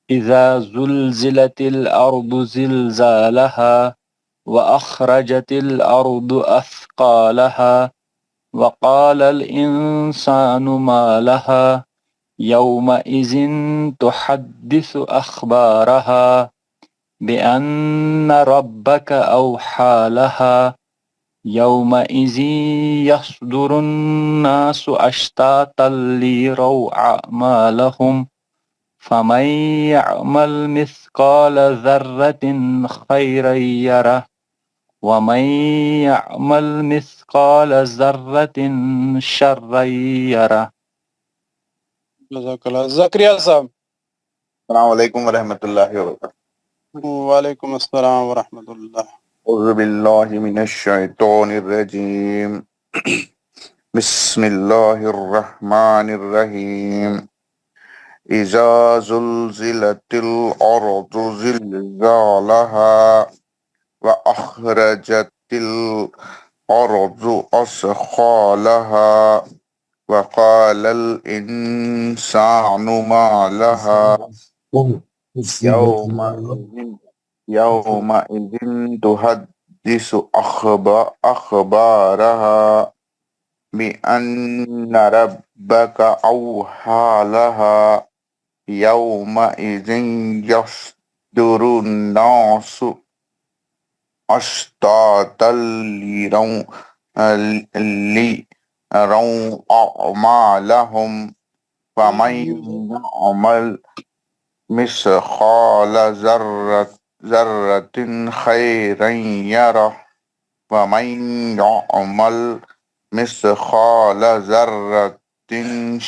اذا زلزلت الارض زلزالها واخرجت الارض اثقالها وقال الانسان ما لها يومئذ تحدث اخبارها بأن ربك اوحى لها يومئذ يصدر الناس أشتاتا ليروا أعمالهم فمن يعمل مثقال ذرة خيرا يره ومن يعمل مثقال ذرة شرا يره۔ جزاک اللہ۔ زکریا صاحب۔ السلام علیکم ورحمۃ اللہ وبرکاتہ۔ وعلیکم السلام ورحمۃ اللہ۔ اعوذ باللہ من الشیطان الرجیم، بسم اللہ الرحمن الرحیم۔ اذا زلزلت الارض زلزالها واخرجت الارض اثقالها وقال الانسان ما لها يومئذ تحدث أخبارها بأن ربك أوحى لها يومئذ يصدر الناس أشتاتا ليروا أعمالهم فمن يعمل مثقال ذرة خيرا يره ومن يعمل مثقال ذرة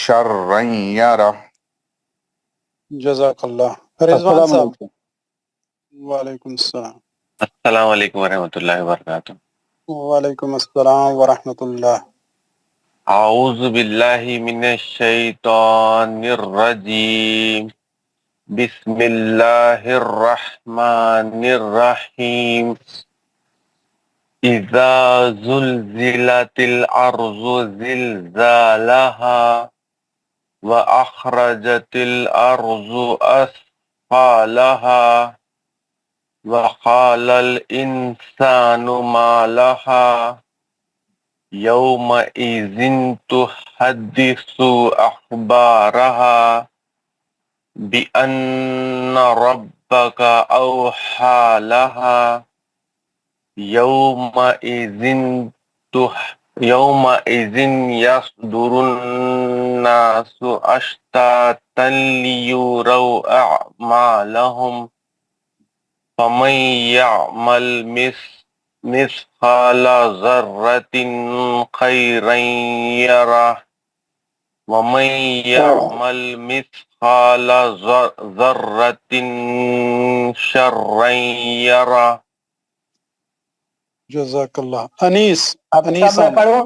شرا يره۔ جزاک اللہ۔ رضوان صاحب۔ وعلیکم السلام۔ السلام علیکم ورحمۃ اللہ وبرکاتہ۔ وعلیکم السلام ورحمۃ اللہ۔ اعوذ باللہ من الشیطان الرجیم، بسم اللہ الرحمن الرحیم۔ اذا زلزلت الارض زلزالها واخرجت الارض اثقالها وقال الانسان ما لها يومئذ تحدث اخبارها بأن ربك أوحى لها يومئذ يصدر الناس أشتاتا ليروا أعمالهم فمن يعمل مثقال ذرة خيرا يره ومن يعمل مثقال ذرة شرا يره۔ جزاک اللہ۔ انیس صاحب میں پڑھوں؟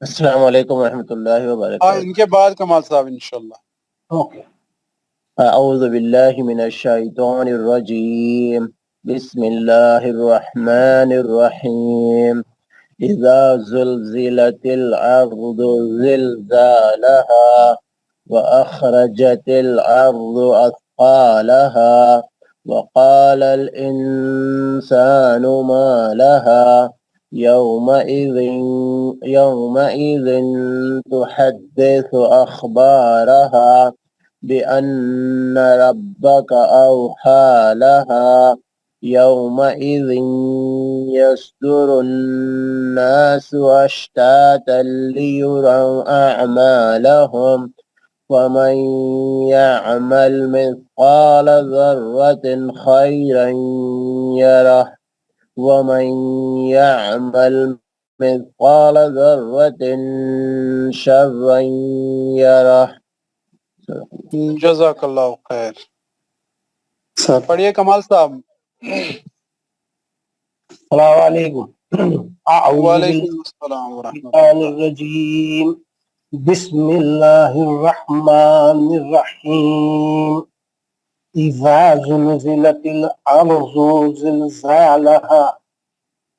السلام علیکم ورحمۃ اللہ وبرکاتہ۔ ان کے بعد کمال صاحب انشاءاللہ۔ اوکے۔ اعوذ باللہ من الشیطان الرجیم، بسم اللہ الرحمن الرحیم۔ اذا زلزلت الارض زلزالها وأخرجت الأرض أثقالها وقال الإنسان ما لها يومئذ تحدث أخبارها بأن ربك أوحى لها يومئذ يصدر الناس أشتاتا ليروا أعمالهم ومن يعمل مثقال ذرة خيرا يره ومن يعمل مثقال ذرة شرا يره. جزاک اللہ خیر. سر پڑھیے کمال صاحب. السلام علیکم. اعوذ وعلیکم السلام ورحمۃ باللہ اللہ. الرجیم بسم اللہ الرحمن الرحیم اذا زلزلت الارض زلزالها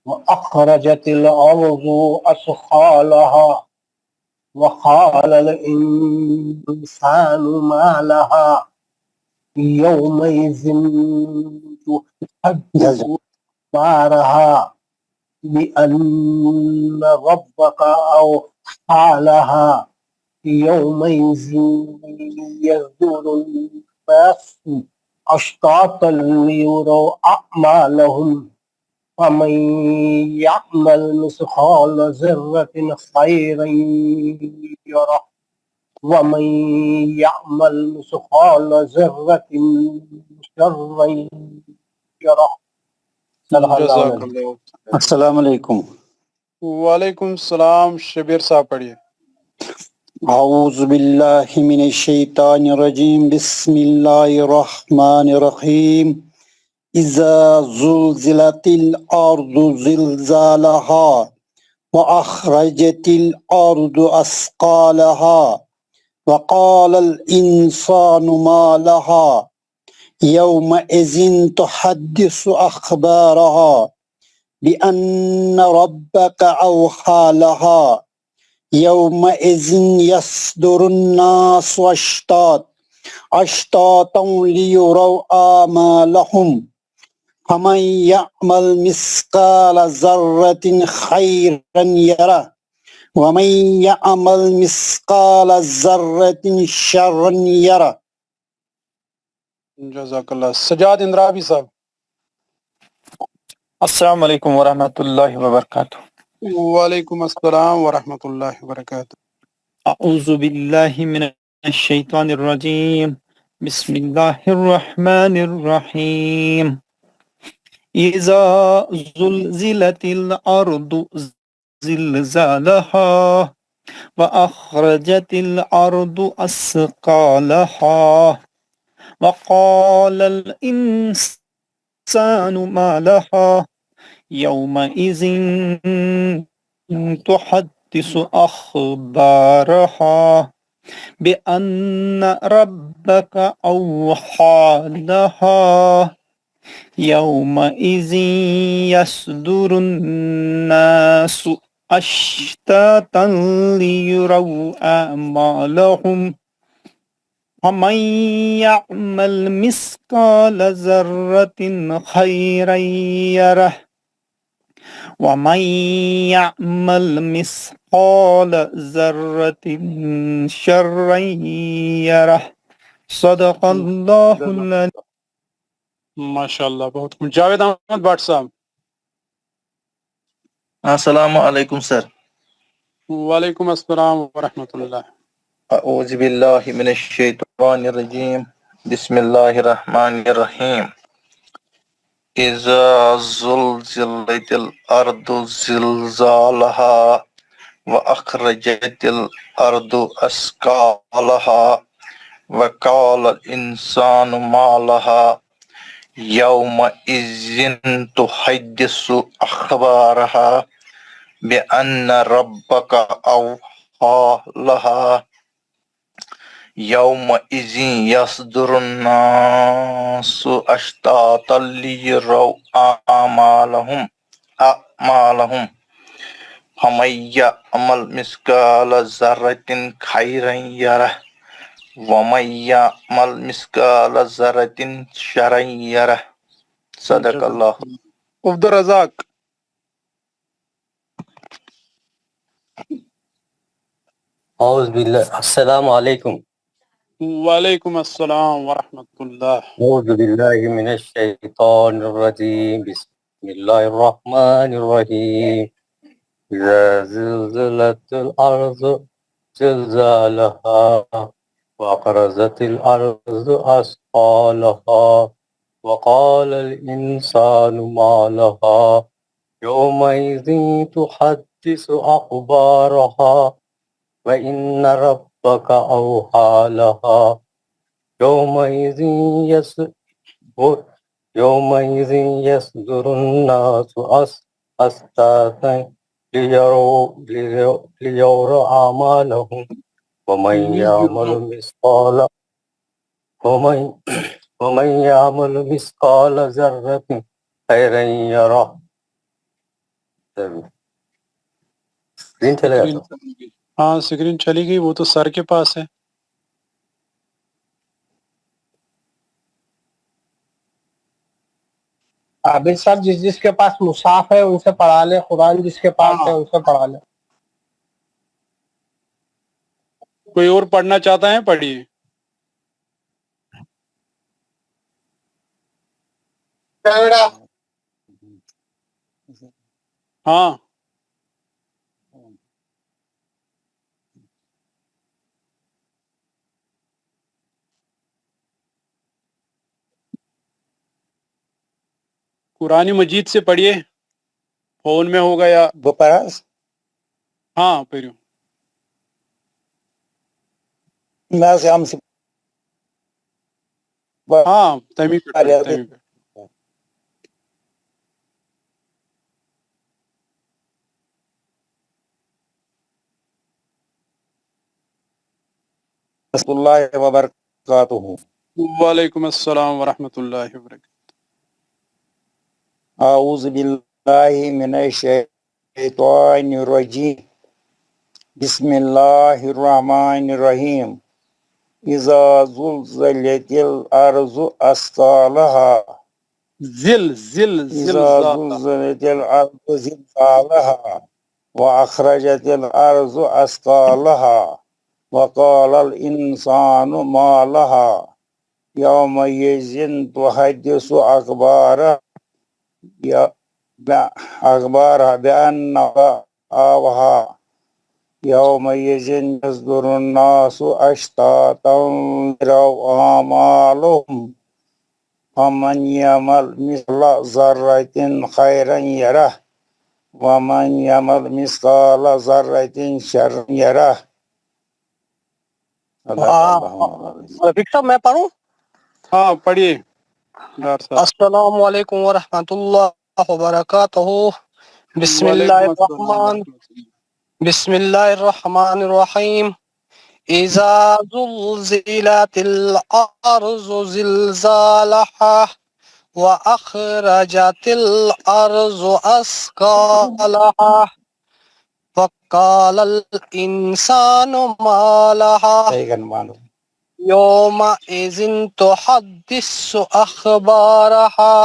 واخرجت الارض اثقالها وقال الانسان ما لها يومئذ تحدث أخبارها بأن ربك أوحى لها يومئذ يصدر الناس أشتاتا ليروا أعمالهم فمن يعمل مثقال ذرة خيرا يره ومن يعمل مثقال ذرة شرا يره. جزاک اللہ. السلام علیکم. وعلیکم السلام. شبیر صاحب پڑھیے. اعوذ باللہ من الشیطان الرجیم بسم اللہ الرحمن الرحیم اذا زلزلت الارض زلزالها واخرجت الارض اثقالها وقال الانسان ما لها يومئذ تحدث اخبارها بأن ربك أوحى لها يومئذ يصدر الناس أشتاتا ليروا أعمالهم فمن يعمل مثقال ذرة خيرا يره ومن يعمل مثقال ذرة شرا يره. جزاک اللہ. سجاد اندرابی صاحب. السلام علیکم ورحمۃ اللہ وبرکاتہ. وعلیکم السلام ورحمۃ اللہ وبرکاتہ. اعوذ باللہ من الشیطان الرجیم بسم اللہ الرحمن الرحیم اذا زلزلت الارض زلزالها واخرجت الارض اثقالها وقال الانسان ما لها يومئذ تحدث أخبارها بأن ربك أوحى لها يومئذ يصدر الناس أشتاتا ليروا أعمالهم ومن يعمل مثقال ذرة خيرا يره ومن يعمل مثقال ذرة شرا يره. صدق اللہ العظیم. ماشاء اللہ بہت خوب. جاوید احمد بٹ صاحب. السلام علیکم سر. وعلیکم السلام ورحمۃ اللہ. اعوذ باللہ من الشیطان الرجیم بسم اللہ الرحمن الرحیم اذا زلزلت الارض زلزالها واخرجت الارض اثقالها وقال الانسان ما لها يومئذ تحدث اخبارها بأن ربك اوحى لها يومئذ يصدر الناس أشتاتا ليروا أعمالهم فمن يعمل مثقال ذرة خيرا يره وَمَن يَعْمَلْ مِثْقَالَ ذَرَّةٍ شَرًّا يَرَهُ صدق اللہ. عبد الرزاق. اعوذ باللہ السلام علیکم. وعلیکم السلام ورحمۃ اللہ. اعوذ باللہ من الشیطان الرجیم. بسم اللہ الرحمن الرحیم. اذا زلزلت الارض زلزالها وأخرجت الأرض أثقالها وقال الإنسان ما لها يومئذ تحدث أخبارها وإن ربك أوحى لها يومئذ يصدر الناس أشتاتا ليروا أعمالهم ومن يعمل مثقال ذرة خيرا يره. اسکرین چلے گا تو ہاں اسکرین چلی گئی، وہ تو سر کے پاس ہے. عابد صاحب جس کے پاس مصحف ہے ان سے پڑھا لیں، قرآن جس کے پاس ہے ان سے پڑھا لیں. کوئی اور پڑھنا چاہتا ہے پڑھیے. ہاں قرآن مجید سے پڑھیے، فون میں ہوگا یا وہ پڑھا ہاں پڑھو. میں سے ہم سے ہاں تمی پہ. رسول اللہ وبرکاتہ. وعلیکم السلام ورحمۃ اللہ وبرکاتہ. اعوذ باللہ من الشیطان الرجیم. بسم اللہ الرحمن الرحیم. اذا زلزلت الارض اثقالها اذا زلزلت الارض زلزالها واخرجت الارض اثقالها وقال الانسان ما لها يومئذ تحدث اخبارها بأن آوها يومئذ يصدر الناس أشتاتا ليروا أعمالهم فمن يعمل مثل ذرة خيرا يره ومن يعمل مثقال ذرة شرا يره. رفیق صاحب میں پڑھوں؟ ہاں پڑھیے. السلام علیکم ورحمۃ اللہ وبرکاتہ. بسم اللہ الرحمن الرحیم. اذا زلزلت الارض زلزالها واخرجت الارض اثقالها وقال الانسان ما لها يومئذ تحدث أخبارها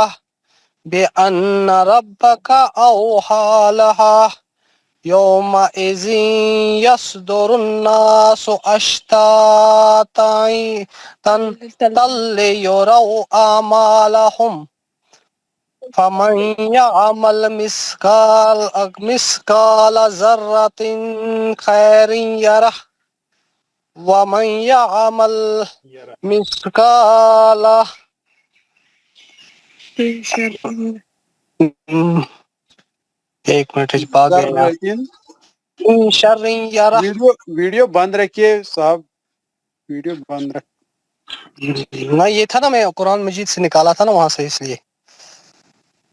بأن ربك أوحى لها يومئذ يصدر الناس أشتاتا ليروا أعمالهم فمن يعمل مثقال ذرة خير يره ومن يعمل مثقال ایک منٹ بعد شر یرہ. ویڈیو بند رکھیے صاحب، ویڈیو بند رکھ. نہ یہ تھا نا، میں قرآن مجید سے نکالا تھا نا وہاں سے، اس لیے.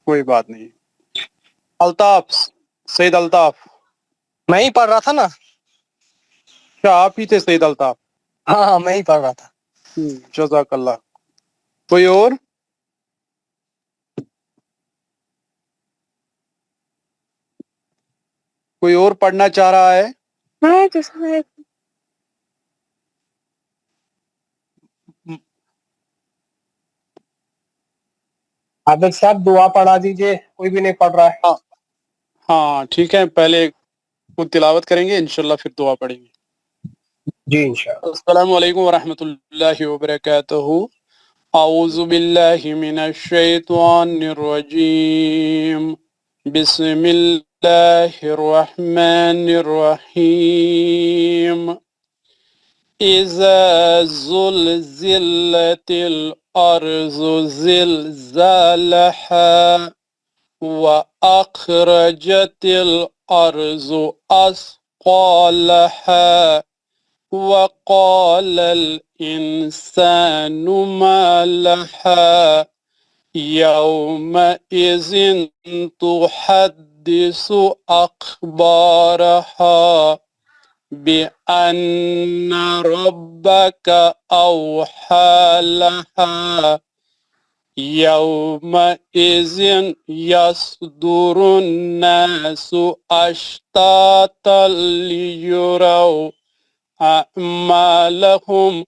کوئی بات نہیں. الطاف، سید الطاف. میں ہی پڑھ رہا تھا نا. کیا آپ ہی تھے سید الطاف؟ ہاں میں ہی پڑھ رہا تھا. جزاک اللہ. کوئی اور؟ کوئی اور پڑھنا چاہ رہا ہے؟ عابد صاحب دعا پڑھا دیجئے، کوئی بھی نہیں پڑھ رہا ہے. ہاں ٹھیک ہے، پہلے خود تلاوت کریں گے انشاءاللہ پھر دعا پڑھیں گے. جی انشاءاللہ. السلام علیکم ورحمۃ اللہ وبرکاتہ. اعوذ باللہ من الشیطان الرجیم. بسم اللہ الرحمن الرحیم. اذا زلزلت الارض زلزالها وأخرجت الأرض أثقالها وقال الإنسان ما لها يومئذ تحدث أخبارها بأن ربك أوحى لها يومئذ يصدر الناس أشتاتا ليروا أعمالهم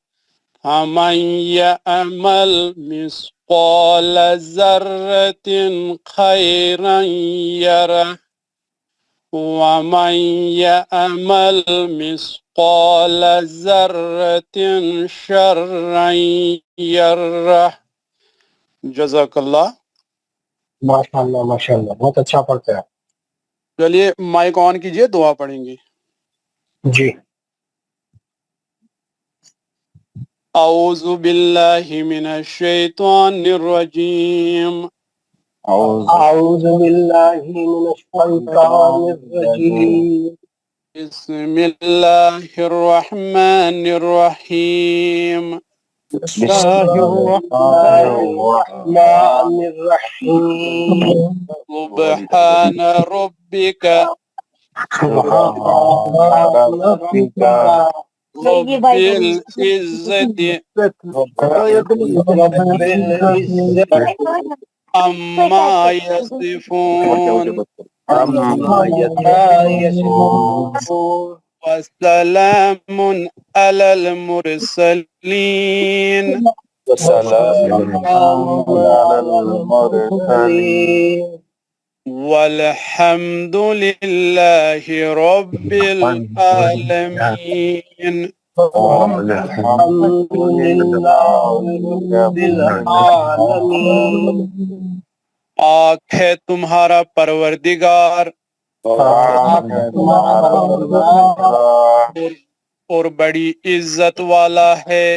فمن يعمل مثقال ذرة خيرا يره ومن يعمل مثقال ذرة شرا يره. جزاک اللہ. ماشاءاللہ ماشاءاللہ، بہت اچھا پڑھتے ہیں. چلیے مائک آن کیجئے، دعا پڑھیں گے. جی. اعوذ باللہ من الشیطان الرجیم. اعوذ باللہ من الشیطان الرجیم. بسم اللہ الرحمن الرحیم. بسم اللہ الرحمن الرحیم. سبحان ربک رب العزت عما یصفون وسلام علی المرسلین والحمد للہ رب العالمین. الحمد للہ رب العالمین. پاک ہے تمہارا پروردگار اور بڑی عزت والا ہے.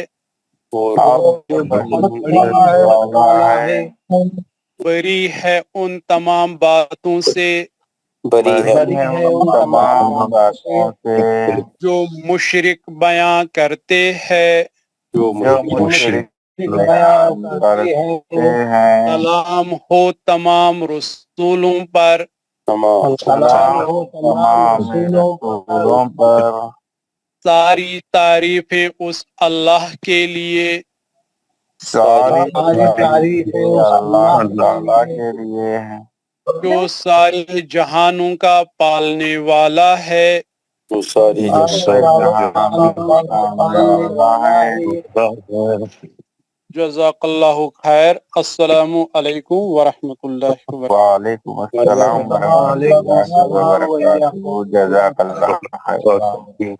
بری ہے ان تمام باتوں سے جو مشرک بیاں کرتے ہیں. سلام ہو تمام رسولوں پر ساری تعریفیں اس اللہ کے لیے جو سارے جہانوں کا پالنے والا ہے. جزاک اللہ خیر. السلام علیکم ورحمۃ اللہ وبرکاتہ. وعلیکم السلام ورحمۃ اللہ وبرکاتہ. جزاک اللہ خیر.